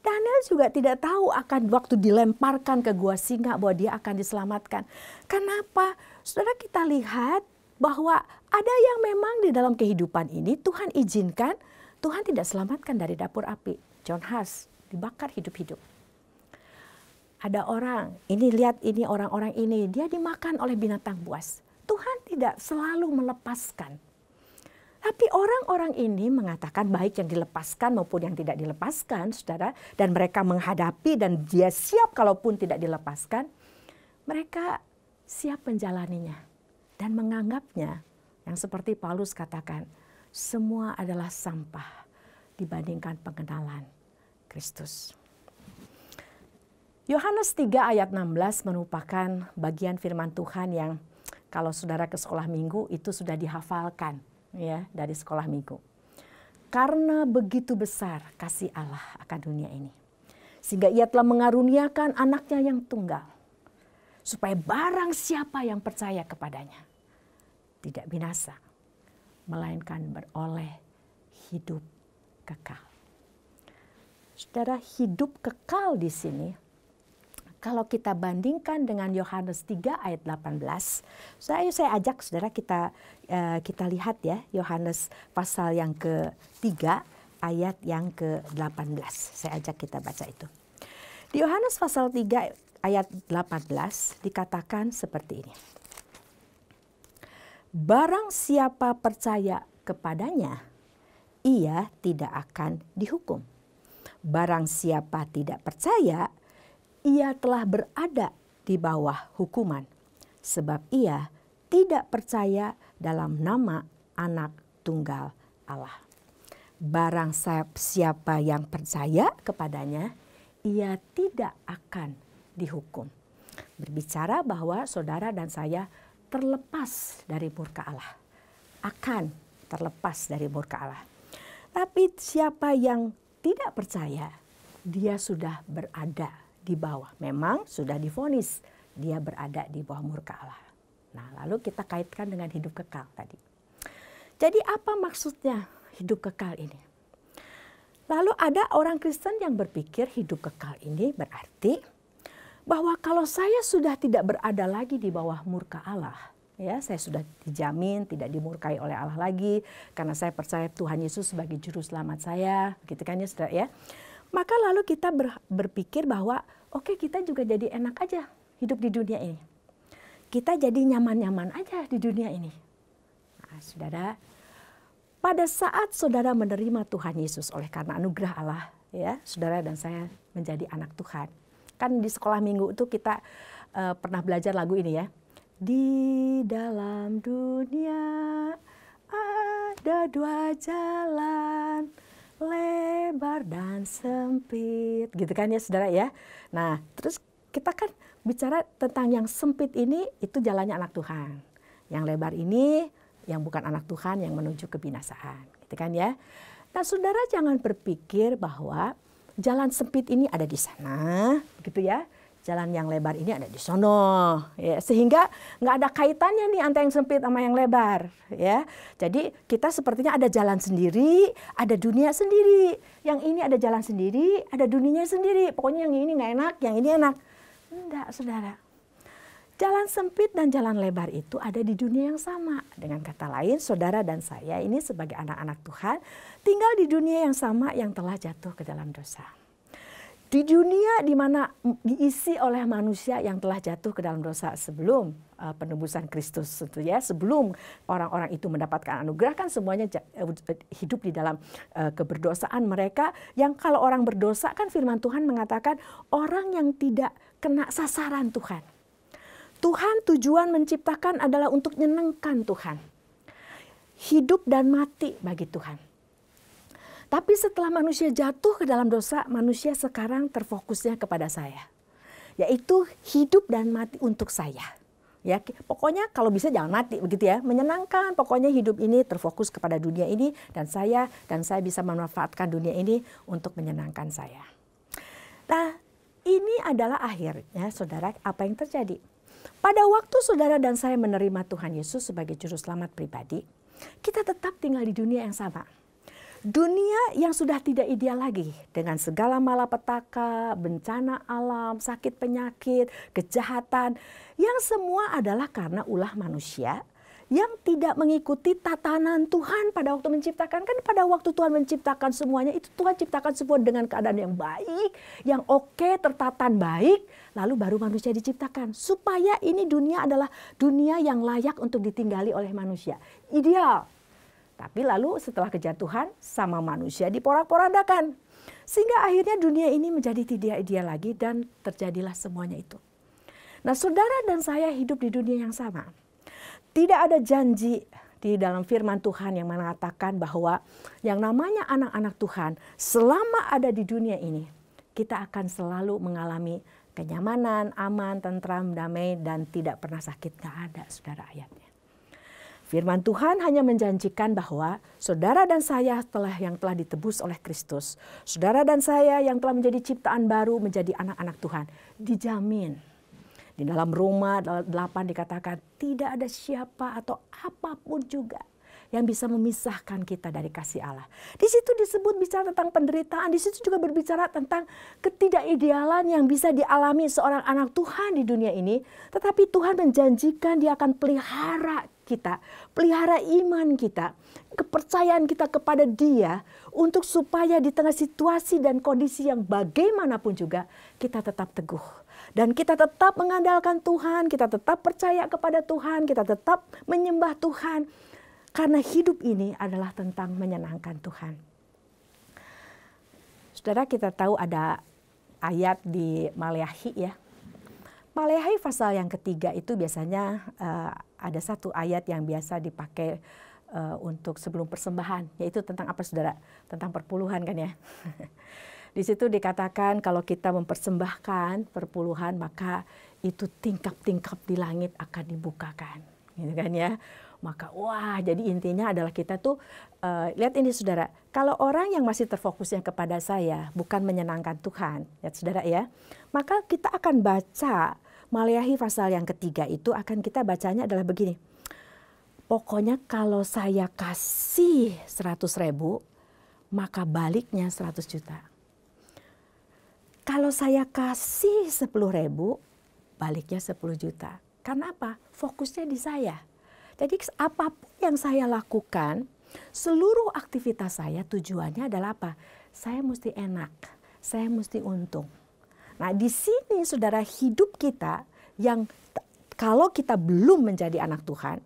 Daniel juga tidak tahu akan waktu dilemparkan ke gua singa bahwa dia akan diselamatkan. Kenapa? Saudara, kita lihat bahwa ada yang memang di dalam kehidupan ini Tuhan izinkan, Tuhan tidak selamatkan dari dapur api. John Huss dibakar hidup-hidup. Ada orang, ini lihat ini orang-orang ini, dia dimakan oleh binatang buas. Tuhan tidak selalu melepaskan. Tapi orang-orang ini mengatakan baik yang dilepaskan maupun yang tidak dilepaskan, saudara. Dan mereka menghadapi dan dia siap kalaupun tidak dilepaskan. Mereka siap menjalaninya. Dan menganggapnya, yang seperti Paulus katakan, semua adalah sampah dibandingkan pengenalan Kristus. Yohanes 3 ayat 16 merupakan bagian firman Tuhan yang kalau saudara ke sekolah minggu itu sudah dihafalkan ya dari sekolah minggu. Karena begitu besar kasih Allah akan dunia ini, sehingga ia telah mengaruniakan anaknya yang tunggal, supaya barang siapa yang percaya kepadanya tidak binasa, melainkan beroleh hidup kekal. Saudara, hidup kekal di sini, kalau kita bandingkan dengan Yohanes 3 ayat 18, saya ajak saudara kita lihat ya Yohanes pasal yang ke-3 ayat yang ke-18. Saya ajak kita baca itu. Di Yohanes pasal 3 ayat 18 dikatakan seperti ini. Barang siapa percaya kepadanya, ia tidak akan dihukum. Barang siapa tidak percaya, ia telah berada di bawah hukuman, sebab ia tidak percaya dalam nama Anak Tunggal Allah. Barang siapa yang percaya kepadanya, ia tidak akan dihukum. Berbicara bahwa saudara dan saya terlepas dari murka Allah. Akan terlepas dari murka Allah. Tapi siapa yang tidak percaya, dia sudah berada di bawah. Memang sudah divonis dia berada di bawah murka Allah. Nah, lalu kita kaitkan dengan hidup kekal tadi. Jadi apa maksudnya hidup kekal ini? Lalu ada orang Kristen yang berpikir hidup kekal ini berarti bahwa kalau saya sudah tidak berada lagi di bawah murka Allah, ya, saya sudah dijamin tidak dimurkai oleh Allah lagi karena saya percaya Tuhan Yesus sebagai juru selamat saya, gitu kan ya, saudara ya. Maka lalu kita berpikir bahwa oke, kita juga jadi enak aja hidup di dunia ini. Kita jadi nyaman-nyaman aja di dunia ini. Nah, saudara, pada saat saudara menerima Tuhan Yesus oleh karena anugerah Allah, ya, saudara dan saya menjadi anak Tuhan. Kan di sekolah minggu itu kita pernah belajar lagu ini ya. Di dalam dunia ada dua jalan, lebar dan sempit, gitu kan ya saudara ya. Nah, terus kita kan bicara tentang yang sempit ini, itu jalannya anak Tuhan. Yang lebar ini yang bukan anak Tuhan, yang menuju kebinasaan, gitu kan ya. Nah, saudara jangan berpikir bahwa jalan sempit ini ada di sana, gitu ya. Jalan yang lebar ini ada di sono, ya, sehingga nggak ada kaitannya nih antara yang sempit sama yang lebar, ya. Jadi kita sepertinya ada jalan sendiri, ada dunia sendiri. Yang ini ada jalan sendiri, ada dunianya sendiri. Pokoknya yang ini nggak enak, yang ini enak. Enggak, saudara. Jalan sempit dan jalan lebar itu ada di dunia yang sama. Dengan kata lain, saudara dan saya ini sebagai anak-anak Tuhan tinggal di dunia yang sama yang telah jatuh ke dalam dosa. Di dunia di mana diisi oleh manusia yang telah jatuh ke dalam dosa sebelum penebusan Kristus, tentu ya, sebelum orang-orang itu mendapatkan anugerah, kan semuanya hidup di dalam keberdosaan mereka. Yang kalau orang berdosa kan firman Tuhan mengatakan orang yang tidak kena sasaran Tuhan. Tuhan tujuan menciptakan adalah untuk menyenangkan Tuhan. Hidup dan mati bagi Tuhan. Tapi setelah manusia jatuh ke dalam dosa, manusia sekarang terfokusnya kepada saya. Yaitu hidup dan mati untuk saya. Ya, pokoknya kalau bisa jangan mati begitu ya. Menyenangkan, pokoknya hidup ini terfokus kepada dunia ini dan saya bisa memanfaatkan dunia ini untuk menyenangkan saya. Nah, ini adalah akhirnya saudara apa yang terjadi. Pada waktu saudara dan saya menerima Tuhan Yesus sebagai juru selamat pribadi, kita tetap tinggal di dunia yang sama. Dunia yang sudah tidak ideal lagi dengan segala malapetaka, bencana alam, sakit penyakit, kejahatan, yang semua adalah karena ulah manusia yang tidak mengikuti tatanan Tuhan pada waktu menciptakan. Kan pada waktu Tuhan menciptakan semuanya itu Tuhan ciptakan semua dengan keadaan yang baik, yang oke, tertatan baik, lalu baru manusia diciptakan. Supaya ini dunia adalah dunia yang layak untuk ditinggali oleh manusia. Ideal. Tapi lalu setelah kejatuhan sama manusia diporak-porandakan. Sehingga akhirnya dunia ini menjadi tidak ideal lagi dan terjadilah semuanya itu. Nah, saudara dan saya hidup di dunia yang sama. Tidak ada janji di dalam firman Tuhan yang mengatakan bahwa yang namanya anak-anak Tuhan selama ada di dunia ini kita akan selalu mengalami kenyamanan, aman, tentram, damai dan tidak pernah sakit. Nggak ada, saudara, ayatnya. Firman Tuhan hanya menjanjikan bahwa saudara dan saya yang telah ditebus oleh Kristus, saudara dan saya yang telah menjadi ciptaan baru, menjadi anak-anak Tuhan, dijamin. Di dalam Roma 8 dikatakan tidak ada siapa atau apapun juga yang bisa memisahkan kita dari kasih Allah. Di situ disebut bicara tentang penderitaan, di situ juga berbicara tentang ketidakidealan yang bisa dialami seorang anak Tuhan di dunia ini. Tetapi Tuhan menjanjikan Dia akan pelihara kita, pelihara iman kita, kepercayaan kita kepada Dia untuk supaya di tengah situasi dan kondisi yang bagaimanapun juga kita tetap teguh. Dan kita tetap mengandalkan Tuhan, kita tetap percaya kepada Tuhan, kita tetap menyembah Tuhan. Karena hidup ini adalah tentang menyenangkan Tuhan. Saudara, kita tahu ada ayat di Maleakhi ya. Maleakhi pasal yang ketiga itu biasanya ada satu ayat yang biasa dipakai untuk sebelum persembahan. Yaitu tentang apa, saudara? Tentang perpuluhan kan ya. Di situ dikatakan kalau kita mempersembahkan perpuluhan maka itu tingkap-tingkap di langit akan dibukakan. Gitu kan ya. Maka wah, jadi intinya adalah kita tuh lihat ini saudara, kalau orang yang masih terfokusnya kepada saya bukan menyenangkan Tuhan, lihat saudara ya, maka kita akan baca Maleakhi pasal yang ketiga itu akan kita bacanya adalah begini. Pokoknya kalau saya kasih 100.000 maka baliknya 100 juta. Kalau saya kasih 10.000 baliknya 10 juta. Karena apa? Fokusnya di saya. Jadi apapun yang saya lakukan, seluruh aktivitas saya tujuannya adalah apa? Saya mesti enak, saya mesti untung. Nah di sini saudara, hidup kita yang kalau kita belum menjadi anak Tuhan,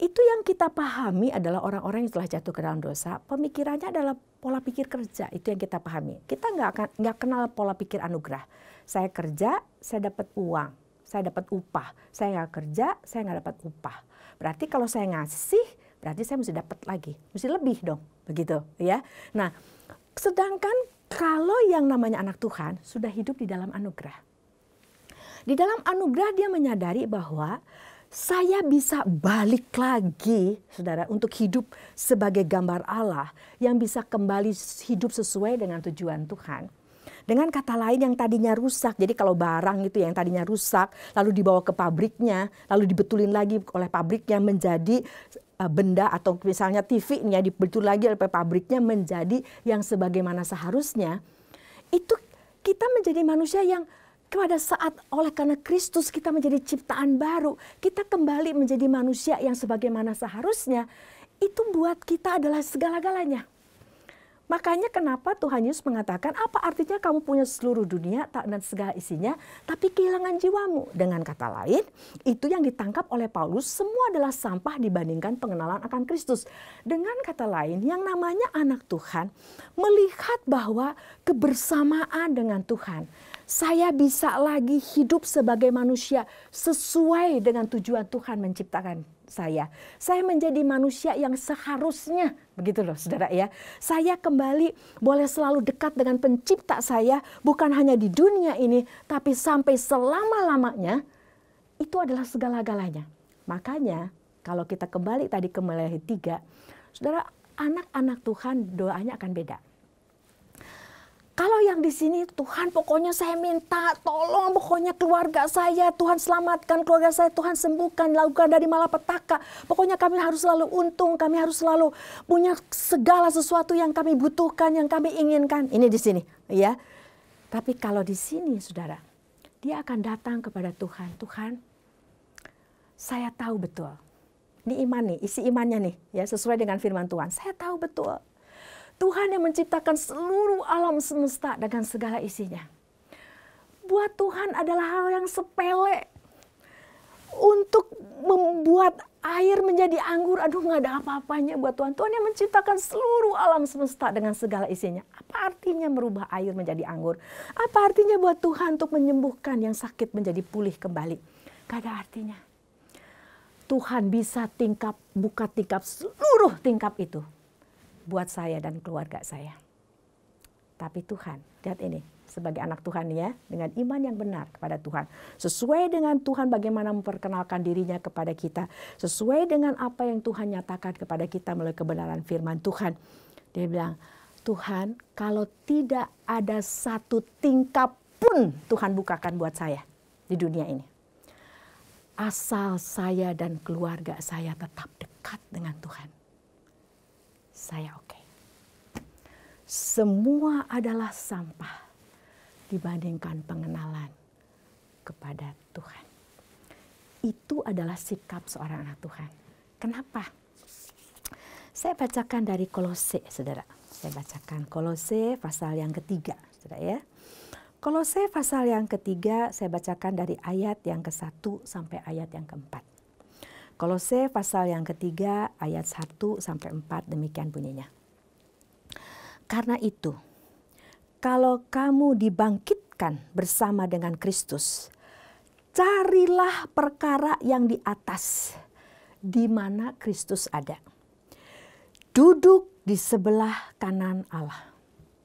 Itu yang kita pahami adalah orang-orang yang telah jatuh ke dalam dosa, pemikirannya adalah pola pikir kerja. Itu yang kita pahami. Kita nggak kenal pola pikir anugerah. Saya kerja, saya dapat uang, saya dapat upah. Saya nggak kerja, saya nggak dapat upah. Berarti kalau saya ngasih, berarti saya mesti dapat lagi, mesti lebih dong, begitu ya. Nah, sedangkan kalau yang namanya anak Tuhan sudah hidup di dalam anugerah. Di dalam anugerah dia menyadari bahwa saya bisa balik lagi, saudara, untuk hidup sebagai gambar Allah yang bisa kembali hidup sesuai dengan tujuan Tuhan. Dengan kata lain yang tadinya rusak, jadi kalau barang itu yang tadinya rusak, lalu dibawa ke pabriknya, lalu dibetulin lagi oleh pabriknya menjadi benda, atau misalnya TV-nya dibetul lagi oleh pabriknya menjadi yang sebagaimana seharusnya, itu kita menjadi manusia yang pada saat oleh karena Kristus kita menjadi ciptaan baru, kita kembali menjadi manusia yang sebagaimana seharusnya, itu buat kita adalah segala-galanya. Makanya kenapa Tuhan Yesus mengatakan, apa artinya kamu punya seluruh dunia dan segala isinya, tapi kehilangan jiwamu. Dengan kata lain, itu yang ditangkap oleh Paulus semua adalah sampah dibandingkan pengenalan akan Kristus. Dengan kata lain, yang namanya anak Tuhan melihat bahwa kebersamaan dengan Tuhan, saya bisa lagi hidup sebagai manusia sesuai dengan tujuan Tuhan menciptakan saya. Saya menjadi manusia yang seharusnya, begitu loh saudara ya. Saya kembali boleh selalu dekat dengan pencipta saya, bukan hanya di dunia ini, tapi sampai selama-lamanya. Itu adalah segala-galanya. Makanya kalau kita kembali tadi ke Maleakhi 3, saudara, anak-anak Tuhan doanya akan beda. Kalau yang di sini, Tuhan pokoknya saya minta tolong pokoknya keluarga saya, Tuhan selamatkan keluarga saya, Tuhan sembuhkan, lakukan dari malapetaka. Pokoknya kami harus selalu untung, kami harus selalu punya segala sesuatu yang kami butuhkan, yang kami inginkan. Ini di sini, ya. Tapi kalau di sini, saudara, dia akan datang kepada Tuhan. Tuhan, saya tahu betul. Ini iman nih, isi imannya nih, ya sesuai dengan firman Tuhan. Saya tahu betul. Tuhan yang menciptakan seluruh alam semesta dengan segala isinya. Buat Tuhan adalah hal yang sepele. Untuk membuat air menjadi anggur, aduh nggak ada apa-apanya buat Tuhan. Tuhan yang menciptakan seluruh alam semesta dengan segala isinya. Apa artinya merubah air menjadi anggur? Apa artinya buat Tuhan untuk menyembuhkan yang sakit menjadi pulih kembali? Gak ada artinya. Tuhan bisa buka tingkap seluruh tingkap itu buat saya dan keluarga saya. Tapi Tuhan, lihat ini, sebagai anak Tuhan ya, dengan iman yang benar kepada Tuhan. Sesuai dengan Tuhan bagaimana memperkenalkan dirinya kepada kita. Sesuai dengan apa yang Tuhan nyatakan kepada kita melalui kebenaran firman Tuhan. Dia bilang, Tuhan kalau tidak ada satu tingkap pun Tuhan bukakan buat saya di dunia ini. Asal saya dan keluarga saya tetap dekat dengan Tuhan. Saya oke. Semua adalah sampah dibandingkan pengenalan kepada Tuhan. Itu adalah sikap seorang anak Tuhan. Kenapa? Saya bacakan dari Kolose, saudara. Saya bacakan Kolose pasal yang ketiga, saudara ya. Kolose pasal yang ketiga, saya bacakan dari ayat yang ke-1 sampai ayat yang ke-4. Kolose pasal yang ketiga ayat 1 sampai 4 demikian bunyinya. Karena itu, kalau kamu dibangkitkan bersama dengan Kristus, carilah perkara yang di atas, di mana Kristus ada. Duduk di sebelah kanan Allah.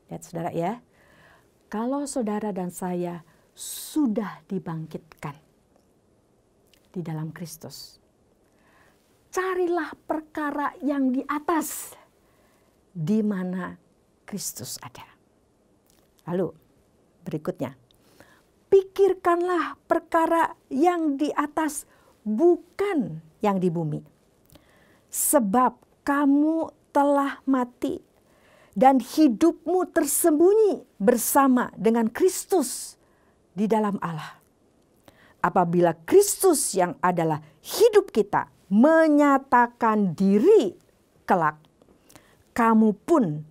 Lihat saudara ya, kalau saudara dan saya sudah dibangkitkan di dalam Kristus, carilah perkara yang di atas, di mana Kristus ada. Lalu berikutnya, pikirkanlah perkara yang di atas, bukan yang di bumi. Sebab kamu telah mati dan hidupmu tersembunyi bersama dengan Kristus di dalam Allah. Apabila Kristus yang adalah hidup kita menyatakan diri kelak, kamu pun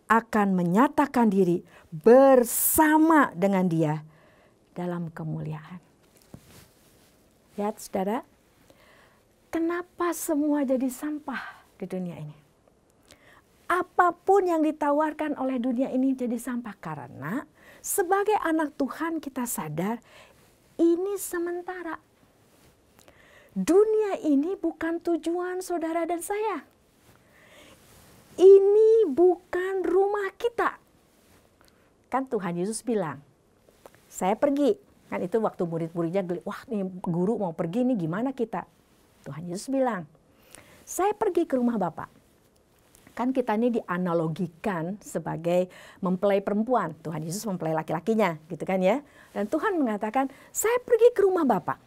akan menyatakan diri bersama dengan Dia dalam kemuliaan. Lihat saudara, kenapa semua jadi sampah di dunia ini? Apapun yang ditawarkan oleh dunia ini jadi sampah, karena sebagai anak Tuhan kita sadar ini sementara. Dunia ini bukan tujuan saudara dan saya. Ini bukan rumah kita. Kan Tuhan Yesus bilang, saya pergi. Kan itu waktu murid-muridnya, wah ini guru mau pergi nih, gimana kita? Tuhan Yesus bilang, saya pergi ke rumah Bapa. Kan kita ini dianalogikan sebagai mempelai perempuan. Tuhan Yesus mempelai laki-lakinya, gitu kan ya. Dan Tuhan mengatakan, saya pergi ke rumah Bapa.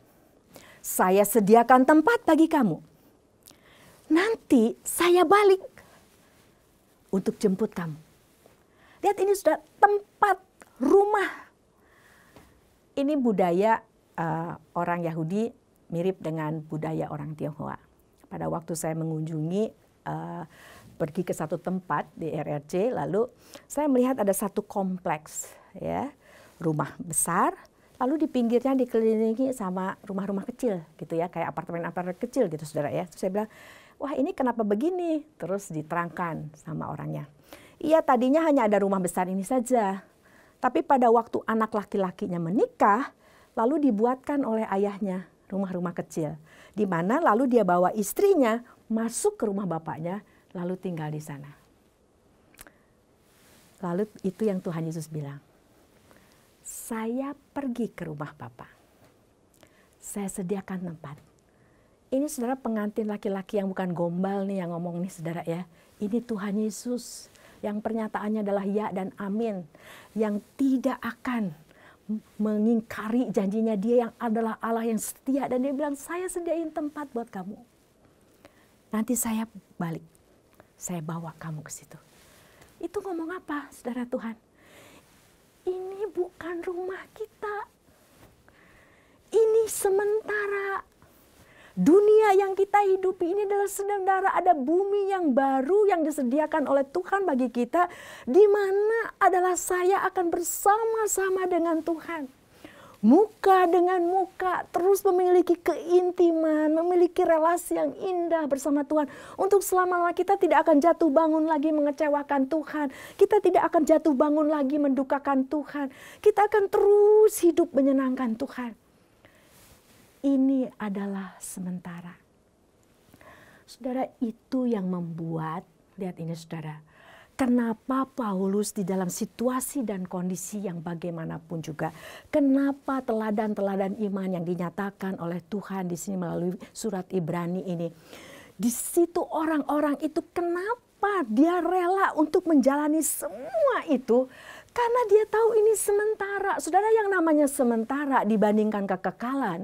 Saya sediakan tempat bagi kamu. Nanti saya balik untuk jemput kamu. Lihat, ini sudah tempat rumah. Ini budaya orang Yahudi mirip dengan budaya orang Tionghoa. Pada waktu saya mengunjungi pergi ke satu tempat di RRC, lalu saya melihat ada satu kompleks, ya, rumah besar, lalu di pinggirnya dikelilingi sama rumah-rumah kecil, gitu ya, kayak apartemen-apartemen kecil gitu, saudara ya. Terus saya bilang, wah ini kenapa begini? Terus diterangkan sama orangnya. Iya, tadinya hanya ada rumah besar ini saja, tapi pada waktu anak laki-lakinya menikah, lalu dibuatkan oleh ayahnya rumah-rumah kecil, di mana lalu dia bawa istrinya masuk ke rumah bapaknya, lalu tinggal di sana. Lalu itu yang Tuhan Yesus bilang, saya pergi ke rumah Bapa. Saya sediakan tempat. Ini saudara pengantin laki-laki yang bukan gombal nih yang ngomong nih saudara ya. Ini Tuhan Yesus yang pernyataannya adalah ya dan amin. Yang tidak akan mengingkari janjinya, dia yang adalah Allah yang setia. Dan dia bilang, saya sediain tempat buat kamu. Nanti saya balik. Saya bawa kamu ke situ. Itu ngomong apa, saudara Tuhan? Ini bukan rumah kita. Ini sementara. Dunia yang kita hidupi ini adalah sementara. Ada bumi yang baru yang disediakan oleh Tuhan bagi kita, di mana adalah saya akan bersama-sama dengan Tuhan. Muka dengan muka, terus memiliki keintiman, memiliki relasi yang indah bersama Tuhan. Untuk selama-lamanya kita tidak akan jatuh bangun lagi mengecewakan Tuhan. Kita tidak akan jatuh bangun lagi mendukakan Tuhan. Kita akan terus hidup menyenangkan Tuhan. Ini adalah sementara. Saudara, itu yang membuat, lihat ini saudara, kenapa Paulus di dalam situasi dan kondisi yang bagaimanapun juga, kenapa teladan-teladan iman yang dinyatakan oleh Tuhan di sini melalui surat Ibrani ini, di situ orang-orang itu kenapa dia rela untuk menjalani semua itu? Karena dia tahu ini sementara. Saudara, yang namanya sementara dibandingkan kekekalan,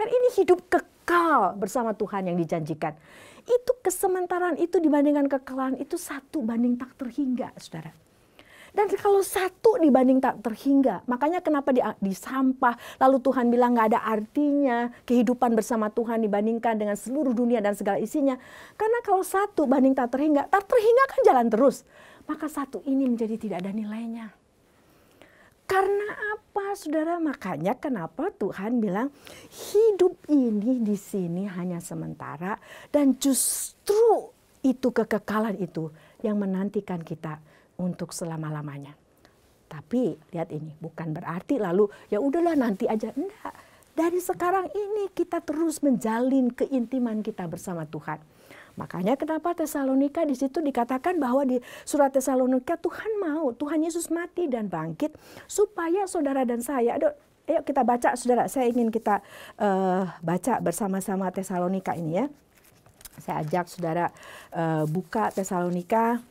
kan ini hidup kekal bersama Tuhan yang dijanjikan. Itu kesementaraan itu dibandingkan kekekalan itu 1 banding tak terhingga, saudara. Dan kalau 1 dibanding tak terhingga, makanya kenapa di sampah, lalu Tuhan bilang gak ada artinya kehidupan bersama Tuhan dibandingkan dengan seluruh dunia dan segala isinya. Karena kalau 1 banding tak terhingga kan jalan terus. Maka 1 ini menjadi tidak ada nilainya. Karena apa, saudara? Makanya kenapa Tuhan bilang hidup ini di sini hanya sementara, dan justru itu kekekalan itu yang menantikan kita untuk selama-lamanya. Tapi lihat ini, bukan berarti lalu ya udahlah nanti aja, enggak. Dari sekarang ini kita terus menjalin keintiman kita bersama Tuhan. Makanya kenapa Tesalonika di situ dikatakan bahwa di surat Tesalonika Tuhan Yesus mati dan bangkit supaya saudara dan saya, ayo kita baca saudara, saya ingin kita baca bersama-sama Tesalonika ini ya. Saya ajak saudara buka Tesalonika,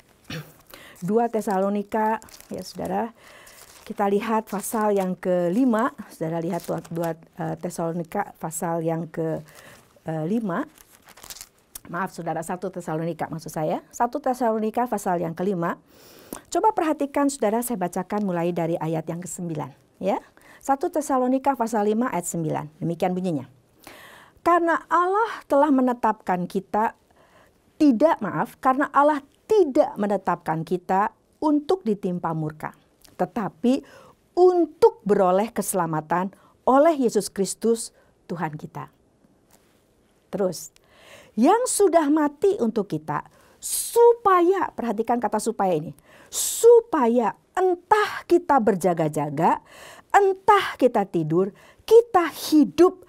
2 Tesalonika ya saudara. Kita lihat pasal yang ke-5, saudara lihat 2 Tesalonika pasal yang ke-5. Maaf saudara, 1 Tesalonika maksud saya. 1 Tesalonika pasal yang ke-5. Coba perhatikan saudara, saya bacakan mulai dari ayat yang ke-9. Ya. 1 Tesalonika pasal 5 ayat 9. Demikian bunyinya. Karena Allah telah menetapkan kita, karena Allah tidak menetapkan kita untuk ditimpa murka, tetapi untuk beroleh keselamatan oleh Yesus Kristus Tuhan kita. Terus, yang sudah mati untuk kita, supaya, perhatikan kata supaya ini, supaya entah kita berjaga-jaga, entah kita tidur, kita hidup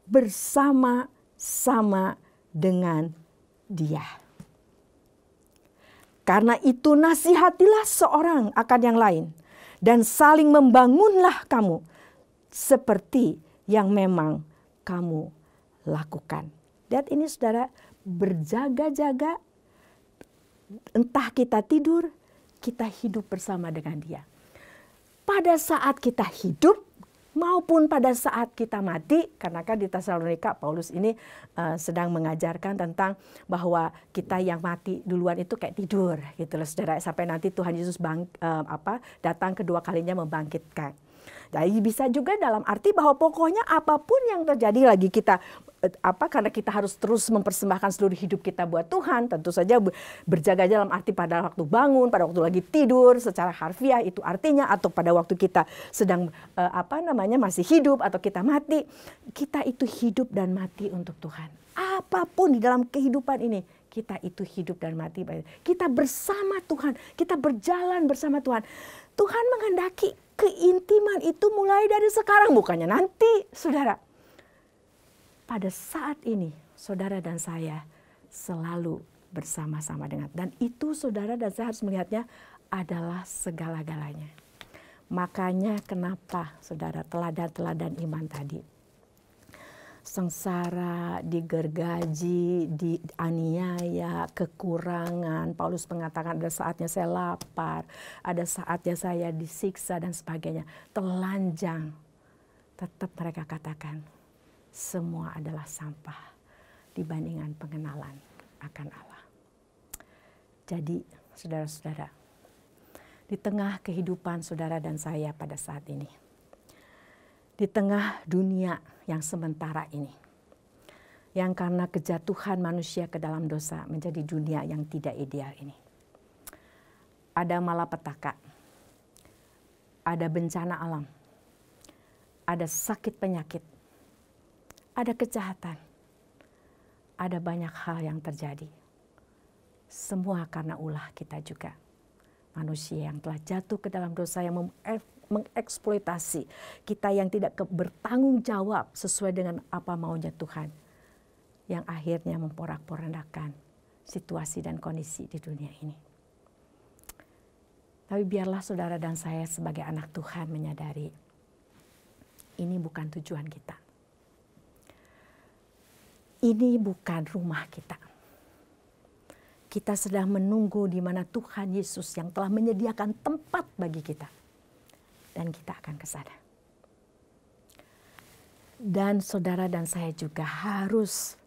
bersama-sama dengan Dia. Karena itu nasihatilah seorang akan yang lain, dan saling membangunlah kamu seperti yang memang kamu lakukan. Lihat ini saudara, berjaga-jaga, entah kita tidur, kita hidup bersama dengan Dia. Pada saat kita hidup maupun pada saat kita mati, karena kan di Tesalonika Paulus ini sedang mengajarkan tentang bahwa kita yang mati duluan itu kayak tidur gitu loh saudara, sampai nanti Tuhan Yesus datang kedua kalinya membangkitkan. Jadi bisa juga dalam arti bahwa pokoknya apapun yang terjadi lagi kita karena kita harus terus mempersembahkan seluruh hidup kita buat Tuhan, tentu saja berjaga dalam arti pada waktu bangun, pada waktu lagi tidur secara harfiah itu artinya, atau pada waktu kita sedang masih hidup atau kita mati, kita itu hidup dan mati untuk Tuhan. Apapun di dalam kehidupan ini, kita itu hidup dan mati. Kita bersama Tuhan, kita berjalan bersama Tuhan. Tuhan menghendaki keintiman itu mulai dari sekarang, bukannya nanti, saudara. Pada saat ini, saudara dan saya selalu bersama-sama dengan. Dan itu saudara dan saya harus melihatnya adalah segala-galanya. Makanya kenapa saudara teladan-teladan iman tadi. Sengsara, digergaji, dianiaya, kekurangan. Paulus mengatakan ada saatnya saya lapar, ada saatnya saya disiksa dan sebagainya. Telanjang. Tetap mereka katakan semua adalah sampah dibandingkan pengenalan akan Allah. Jadi saudara-saudara, di tengah kehidupan saudara dan saya pada saat ini, di tengah dunia yang sementara ini, yang karena kejatuhan manusia ke dalam dosa menjadi dunia yang tidak ideal ini, ada malapetaka, ada bencana alam, ada sakit penyakit, ada kejahatan, ada banyak hal yang terjadi. Semua karena ulah kita juga, manusia yang telah jatuh ke dalam dosa yang mengeksploitasi kita, yang tidak bertanggung jawab sesuai dengan apa maunya Tuhan, yang akhirnya memporak-porandakan situasi dan kondisi di dunia ini. Tapi biarlah saudara dan saya sebagai anak Tuhan menyadari ini bukan tujuan kita. Ini bukan rumah kita. Kita sedang menunggu di mana Tuhan Yesus yang telah menyediakan tempat bagi kita. Dan kita akan ke sana. Dan saudara dan saya juga harus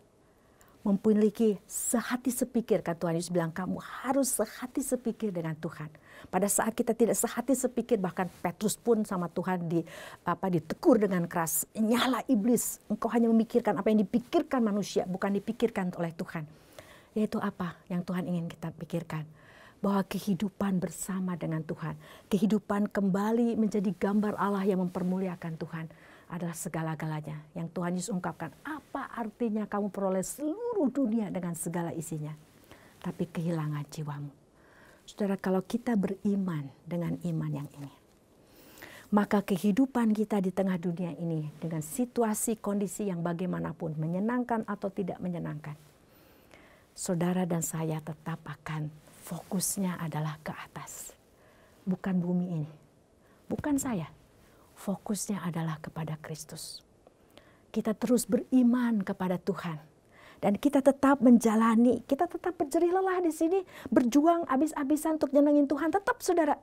memiliki sehati sepikir. Kata Tuhan Yesus bilang, kamu harus sehati sepikir dengan Tuhan. Pada saat kita tidak sehati sepikir, bahkan Petrus pun sama Tuhan ditegur dengan keras. Nyala iblis, engkau hanya memikirkan apa yang dipikirkan manusia, bukan dipikirkan oleh Tuhan. Yaitu apa yang Tuhan ingin kita pikirkan. Bahwa kehidupan bersama dengan Tuhan, kehidupan kembali menjadi gambar Allah yang mempermuliakan Tuhan adalah segala-galanya. Yang Tuhan Yesus ungkapkan, apa artinya kamu peroleh seluruh dunia dengan segala isinya, tapi kehilangan jiwamu. Saudara, kalau kita beriman dengan iman yang ini, maka kehidupan kita di tengah dunia ini dengan situasi kondisi yang bagaimanapun, menyenangkan atau tidak menyenangkan, saudara dan saya tetap akan fokusnya adalah ke atas. Bukan bumi ini, bukan saya. Fokusnya adalah kepada Kristus. Kita terus beriman kepada Tuhan. Dan kita tetap menjalani, kita tetap berjerih lelah di sini, berjuang habis-habisan untuk nyenengin Tuhan. Tetap saudara,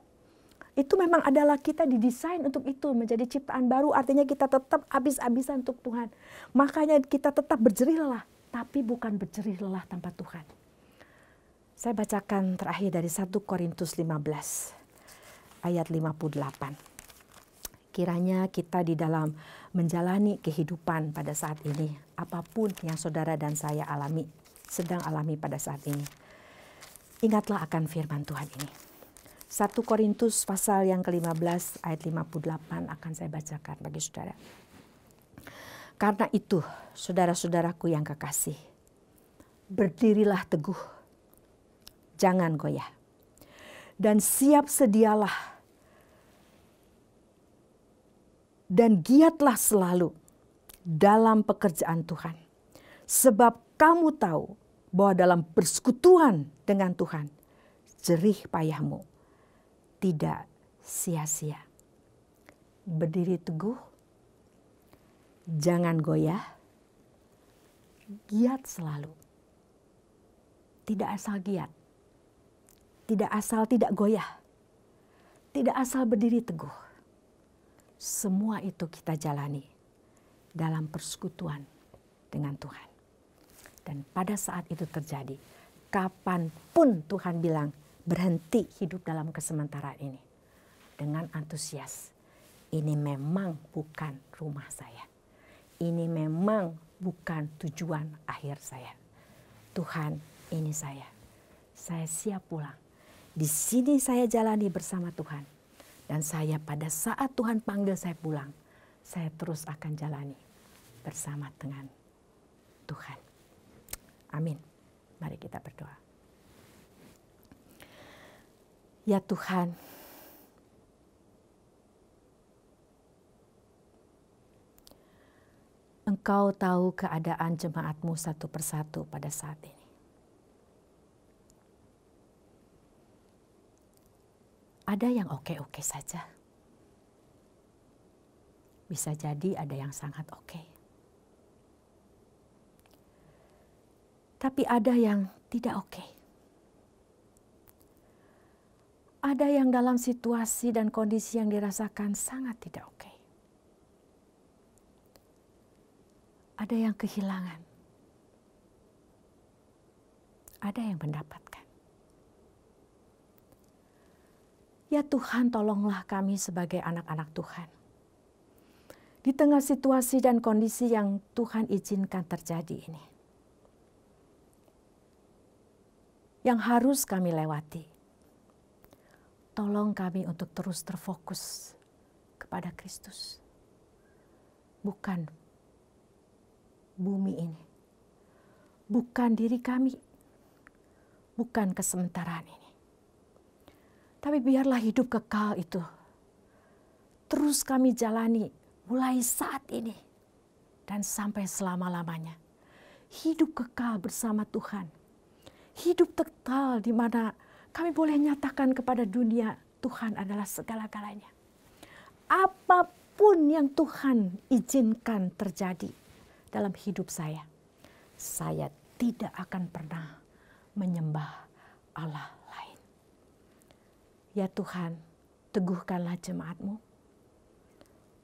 itu memang adalah kita didesain untuk itu, menjadi ciptaan baru. Artinya kita tetap habis-habisan untuk Tuhan. Makanya kita tetap berjerih lelah, tapi bukan berjerih lelah tanpa Tuhan. Saya bacakan terakhir dari 1 Korintus 15 ayat 58. Kiranya kita di dalam menjalani kehidupan pada saat ini, apapun yang saudara dan saya sedang alami pada saat ini, ingatlah akan firman Tuhan ini. 1 Korintus pasal yang ke-15 ayat 58 akan saya bacakan bagi saudara. Karena itu, saudara-saudaraku yang kekasih, berdirilah teguh, jangan goyah. Dan siap sedialah dan giatlah selalu dalam pekerjaan Tuhan. Sebab kamu tahu bahwa dalam persekutuan dengan Tuhan, jerih payahmu tidak sia-sia. Berdiri teguh, jangan goyah, giat selalu. Tidak asal giat, tidak asal tidak goyah, tidak asal berdiri teguh. Semua itu kita jalani dalam persekutuan dengan Tuhan. Dan pada saat itu terjadi, kapanpun Tuhan bilang berhenti hidup dalam kesementaraan ini. Dengan antusias, ini memang bukan rumah saya. Ini memang bukan tujuan akhir saya. Tuhan, ini saya. Saya siap pulang. Di sini saya jalani bersama Tuhan. Dan saya pada saat Tuhan panggil saya pulang, saya terus akan jalani bersama dengan Tuhan. Amin. Mari kita berdoa. Ya Tuhan, Engkau tahu keadaan jemaat-Mu satu persatu pada saat ini. Ada yang oke-oke saja. Bisa jadi ada yang sangat oke. Tapi ada yang tidak oke. Ada yang dalam situasi dan kondisi yang dirasakan sangat tidak oke. Ada yang kehilangan. Ada yang mendapatkan. Ya Tuhan, tolonglah kami sebagai anak-anak Tuhan. Di tengah situasi dan kondisi yang Tuhan izinkan terjadi ini. Yang harus kami lewati. Tolong kami untuk terus terfokus kepada Kristus. Bukan bumi ini. Bukan diri kami. Bukan kesementaraan ini. Tapi biarlah hidup kekal itu terus kami jalani mulai saat ini dan sampai selama-lamanya. Hidup kekal bersama Tuhan. Hidup kekal di mana kami boleh nyatakan kepada dunia Tuhan adalah segala-galanya. Apapun yang Tuhan izinkan terjadi dalam hidup saya tidak akan pernah menyembah Allah lain. Ya Tuhan, teguhkanlah jemaat-Mu.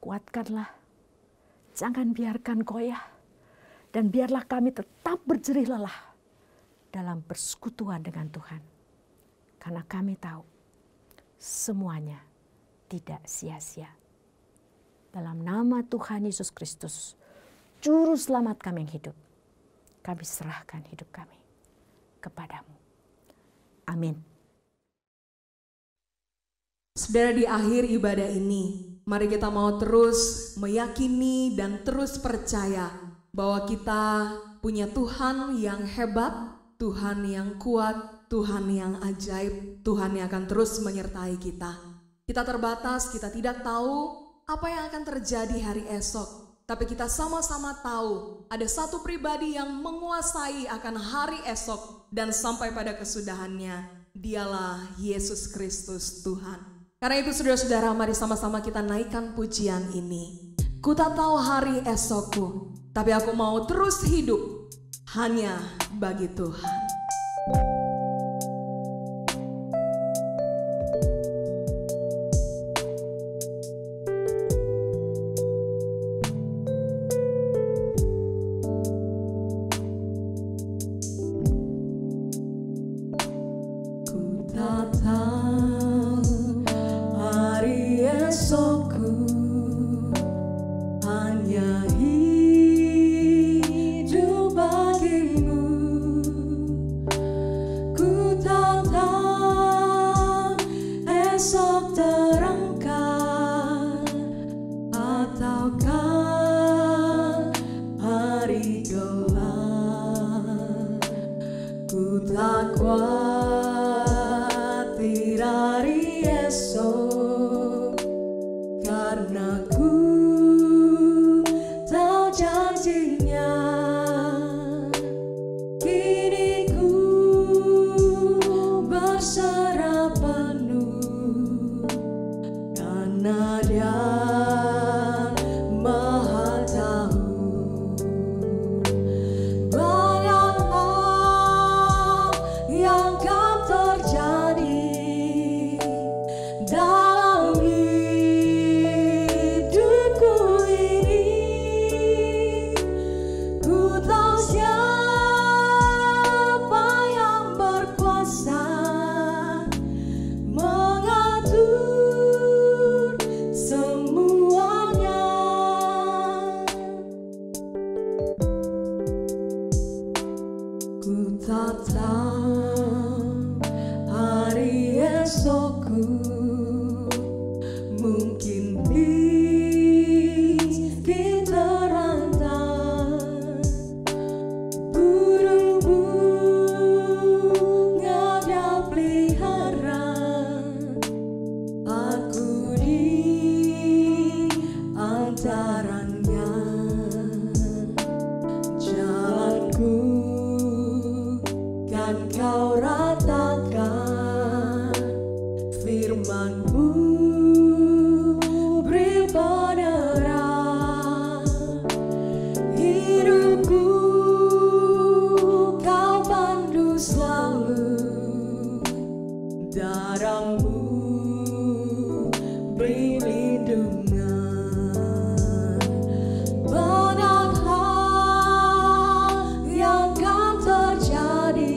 Kuatkanlah, jangan biarkan goyah. Dan biarlah kami tetap berjerih lelah dalam persekutuan dengan Tuhan. Karena kami tahu semuanya tidak sia-sia. Dalam nama Tuhan Yesus Kristus, Juru Selamat kami yang hidup, kami serahkan hidup kami kepadamu. Amin. Saudara, di akhir ibadah ini, mari kita mau terus meyakini dan terus percaya bahwa kita punya Tuhan yang hebat, Tuhan yang kuat, Tuhan yang ajaib, Tuhan yang akan terus menyertai kita. Kita terbatas, kita tidak tahu apa yang akan terjadi hari esok. Tapi kita sama-sama tahu ada satu pribadi yang menguasai akan hari esok dan sampai pada kesudahannya. Dialah Yesus Kristus Tuhan. Karena itu saudara-saudara, mari sama-sama kita naikkan pujian ini. Ku tak tahu hari esokku, tapi aku mau terus hidup hanya bagi Tuhan. esok, karena ku tahu janjinya. Kini ku berserah penuh, karena Dia Maha tahu. Banyak hal yang akan terjadi dalam hidupku ini. Ku tahu siapa yang berkuasa mengatur semuanya. Ku tak tahu hari esokku, mungkin miskin terlantar, burung bunga Dia pelihara. Aku di antaranya, jalanku kan Kau ratakan, firman-Mu beri penerang. Hidupku Kau pandu selalu, darah-Mu beri lindungan. Banyak hal yang akan terjadi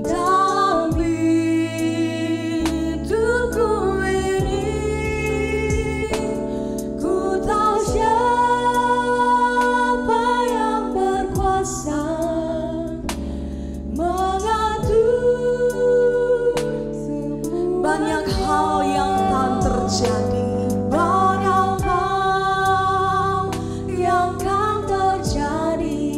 dalam hidupku ini. Ku tahu siapa yang berkuasa mengatur. Banyak hal yang akan terjadi, banyak hal yang akan terjadi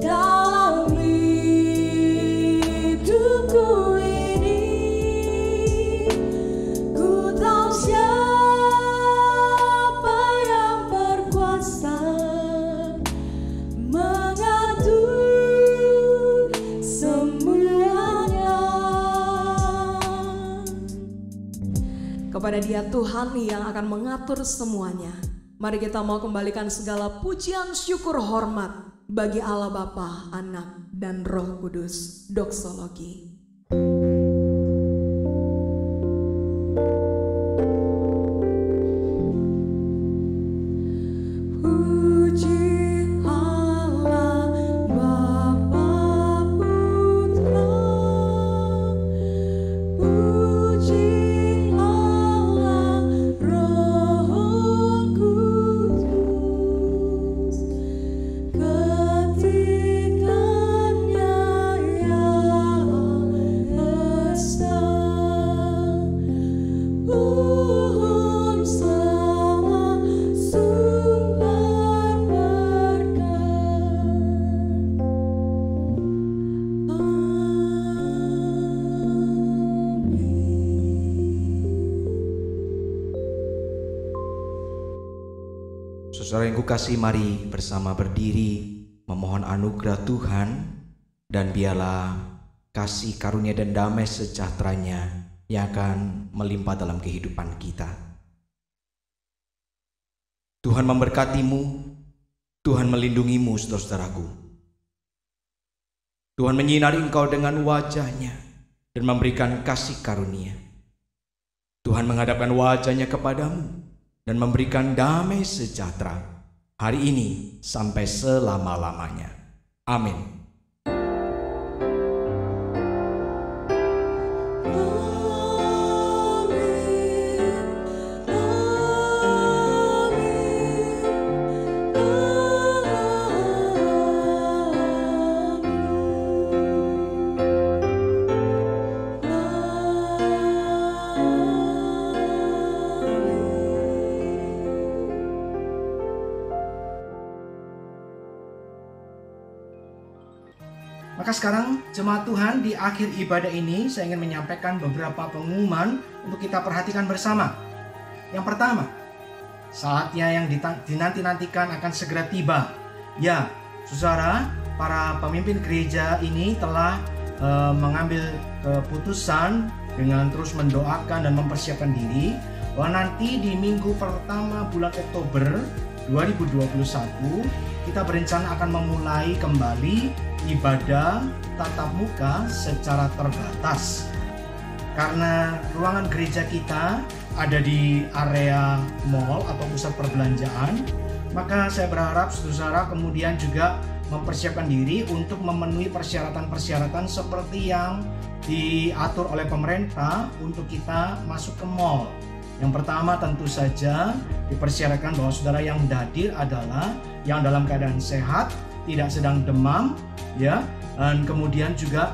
dalam hidupku ini. Ku tahu siapa yang berkuasa mengatur semuanya. Kepada Dia Tuhan yang akan mengatur semuanya, mari kita mau kembalikan segala pujian, syukur, hormat bagi Allah Bapa, Anak, dan Roh Kudus. Doksologi. Puji Allah Bapa Putra, puji Allah Roh Kudus, ketikanya yang esa, pohon sama sumber berkat. Saudara yang kukasihi, mari bersama berdiri memohon anugerah Tuhan, dan biarlah kasih karunia dan damai sejahteranya yang akan melimpah dalam kehidupan kita. Tuhan memberkatimu, Tuhan melindungimu, saudara-saudaraku. Tuhan menyinari engkau dengan wajah-Nya dan memberikan kasih karunia. Tuhan menghadapkan wajah-Nya kepadamu dan memberikan damai sejahtera hari ini sampai selama-lamanya. Amin. Maka sekarang Jemaat Tuhan, di akhir ibadah ini saya ingin menyampaikan beberapa pengumuman untuk kita perhatikan bersama. Yang pertama, saatnya yang dinanti-nantikan akan segera tiba. Ya, saudara, para pemimpin gereja ini telah mengambil keputusan dengan terus mendoakan dan mempersiapkan diri bahwa nanti di minggu pertama bulan Oktober 2021 kita berencana akan memulai kembali ibadah tatap muka secara terbatas. Karena ruangan gereja kita ada di area mall atau pusat perbelanjaan, maka saya berharap saudara kemudian juga mempersiapkan diri untuk memenuhi persyaratan-persyaratan seperti yang diatur oleh pemerintah untuk kita masuk ke mall. Yang pertama tentu saja dipersyaratkan bahwa saudara yang hadir adalah yang dalam keadaan sehat, tidak sedang demam, ya, dan kemudian juga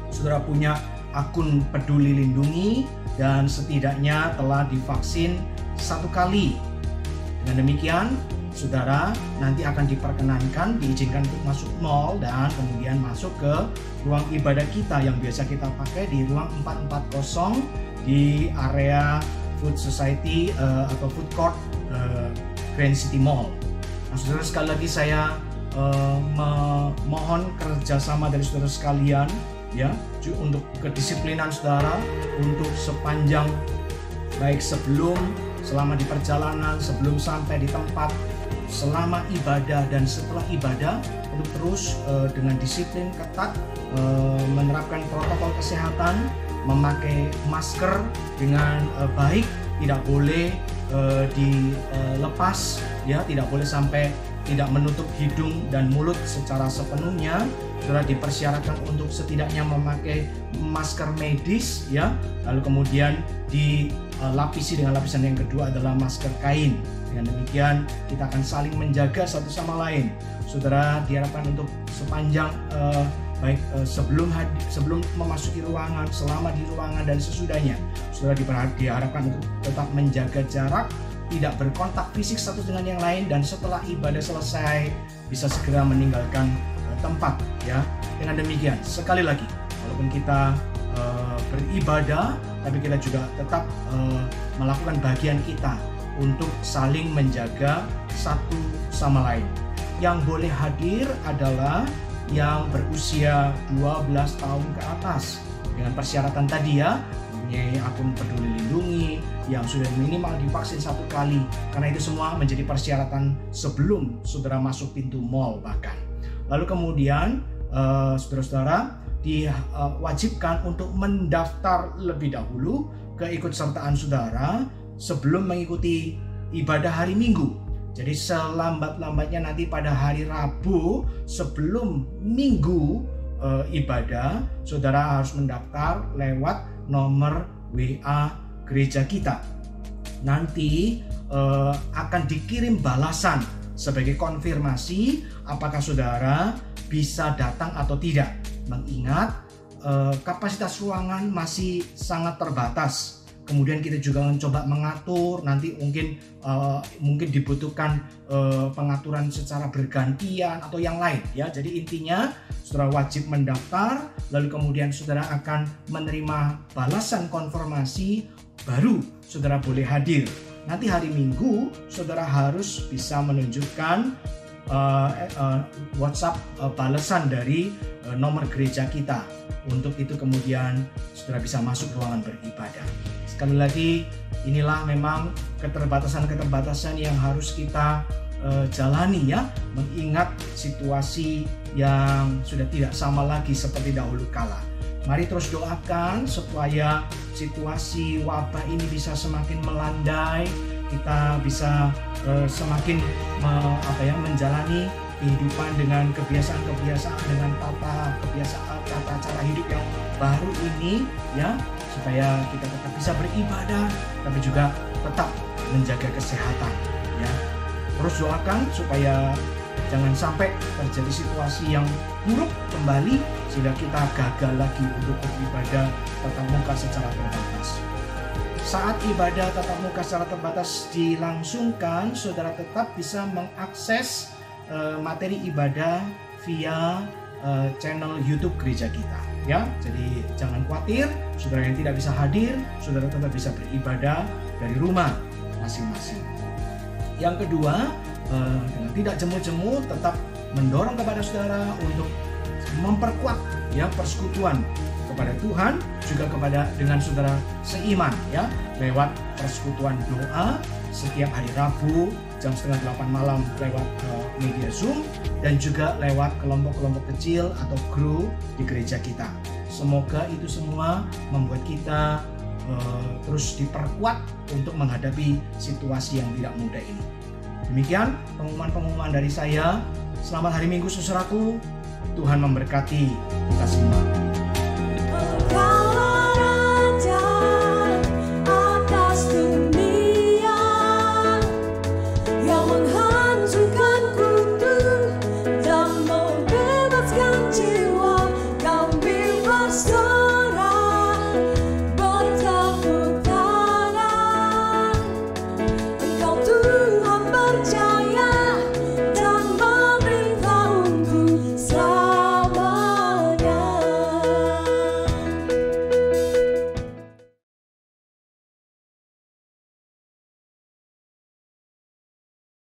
saudara punya akun Peduli Lindungi dan setidaknya telah divaksin 1 kali. Dengan demikian, saudara nanti akan diperkenankan, diizinkan untuk masuk mall dan kemudian masuk ke ruang ibadah kita yang biasa kita pakai di ruang 440 di area Food Society atau Food Court Grand City Mall. Nah, saudara, sekali lagi saya memohon kerjasama dari saudara sekalian, ya, untuk kedisiplinan saudara untuk sepanjang baik sebelum, selama di perjalanan, sebelum sampai di tempat, selama ibadah dan setelah ibadah, untuk terus dengan disiplin ketat menerapkan protokol kesehatan, memakai masker dengan baik, tidak boleh dilepas, ya, tidak boleh sampai tidak menutup hidung dan mulut secara sepenuhnya. Sudah dipersyaratkan untuk setidaknya memakai masker medis, ya, lalu kemudian dilapisi dengan lapisan yang kedua adalah masker kain. Dengan demikian kita akan saling menjaga satu sama lain. Saudara diharapkan untuk sepanjang baik sebelum memasuki ruangan, selama di ruangan dan sesudahnya, saudara diharapkan untuk tetap menjaga jarak, tidak berkontak fisik satu dengan yang lain, dan setelah ibadah selesai bisa segera meninggalkan tempat, ya. Dengan demikian, sekali lagi, walaupun kita beribadah, tapi kita juga tetap melakukan bagian kita untuk saling menjaga satu sama lain. Yang boleh hadir adalah yang berusia 12 tahun ke atas dengan persyaratan tadi, ya, mempunyai akun Peduli Lindungi, yang sudah minimal divaksin 1 kali, karena itu semua menjadi persyaratan sebelum saudara masuk pintu mall bahkan. Lalu kemudian saudara-saudara diwajibkan untuk mendaftar lebih dahulu keikutsertaan saudara sebelum mengikuti ibadah hari Minggu. Jadi selambat-lambatnya nanti pada hari Rabu sebelum Minggu ibadah, saudara harus mendaftar lewat nomor WA gereja kita. Nanti akan dikirim balasan sebagai konfirmasi apakah saudara bisa datang atau tidak. Mengingat kapasitas ruangan masih sangat terbatas. Kemudian kita juga mencoba mengatur, nanti mungkin dibutuhkan pengaturan secara bergantian atau yang lain, ya. Jadi intinya saudara wajib mendaftar, lalu kemudian saudara akan menerima balasan konfirmasi, baru saudara boleh hadir. Nanti hari Minggu saudara harus bisa menunjukkan WhatsApp balasan dari nomor gereja kita. Untuk itu kemudian saudara bisa masuk ruangan beribadah. Sekali lagi, inilah memang keterbatasan-keterbatasan yang harus kita jalani, ya, mengingat situasi yang sudah tidak sama lagi seperti dahulu kala. Mari terus doakan supaya situasi wabah ini bisa semakin melandai, kita bisa semakin menjalani kehidupan dengan kebiasaan-kebiasaan, dengan tata cara hidup yang baru ini, ya, supaya kita tetap bisa beribadah tapi juga tetap menjaga kesehatan, ya. Terus doakan supaya jangan sampai terjadi situasi yang buruk kembali sehingga kita gagal lagi untuk beribadah tatap muka secara terbatas. Saat ibadah tatap muka secara terbatas dilangsungkan, saudara tetap bisa mengakses materi ibadah via channel YouTube gereja kita, ya. Jadi jangan khawatir, saudara yang tidak bisa hadir, saudara tetap bisa beribadah dari rumah masing-masing. Yang kedua, dengan tidak jemu-jemu, tetap mendorong kepada saudara untuk memperkuat ya persekutuan kepada Tuhan, juga dengan saudara seiman, ya, lewat persekutuan doa setiap hari Rabu jam 7:30 malam lewat media Zoom, dan juga lewat kelompok-kelompok kecil atau grow di gereja kita. Semoga itu semua membuat kita terus diperkuat untuk menghadapi situasi yang tidak mudah ini. Demikian pengumuman-pengumuman dari saya. Selamat hari Minggu saudaraku. Tuhan memberkati kita semua.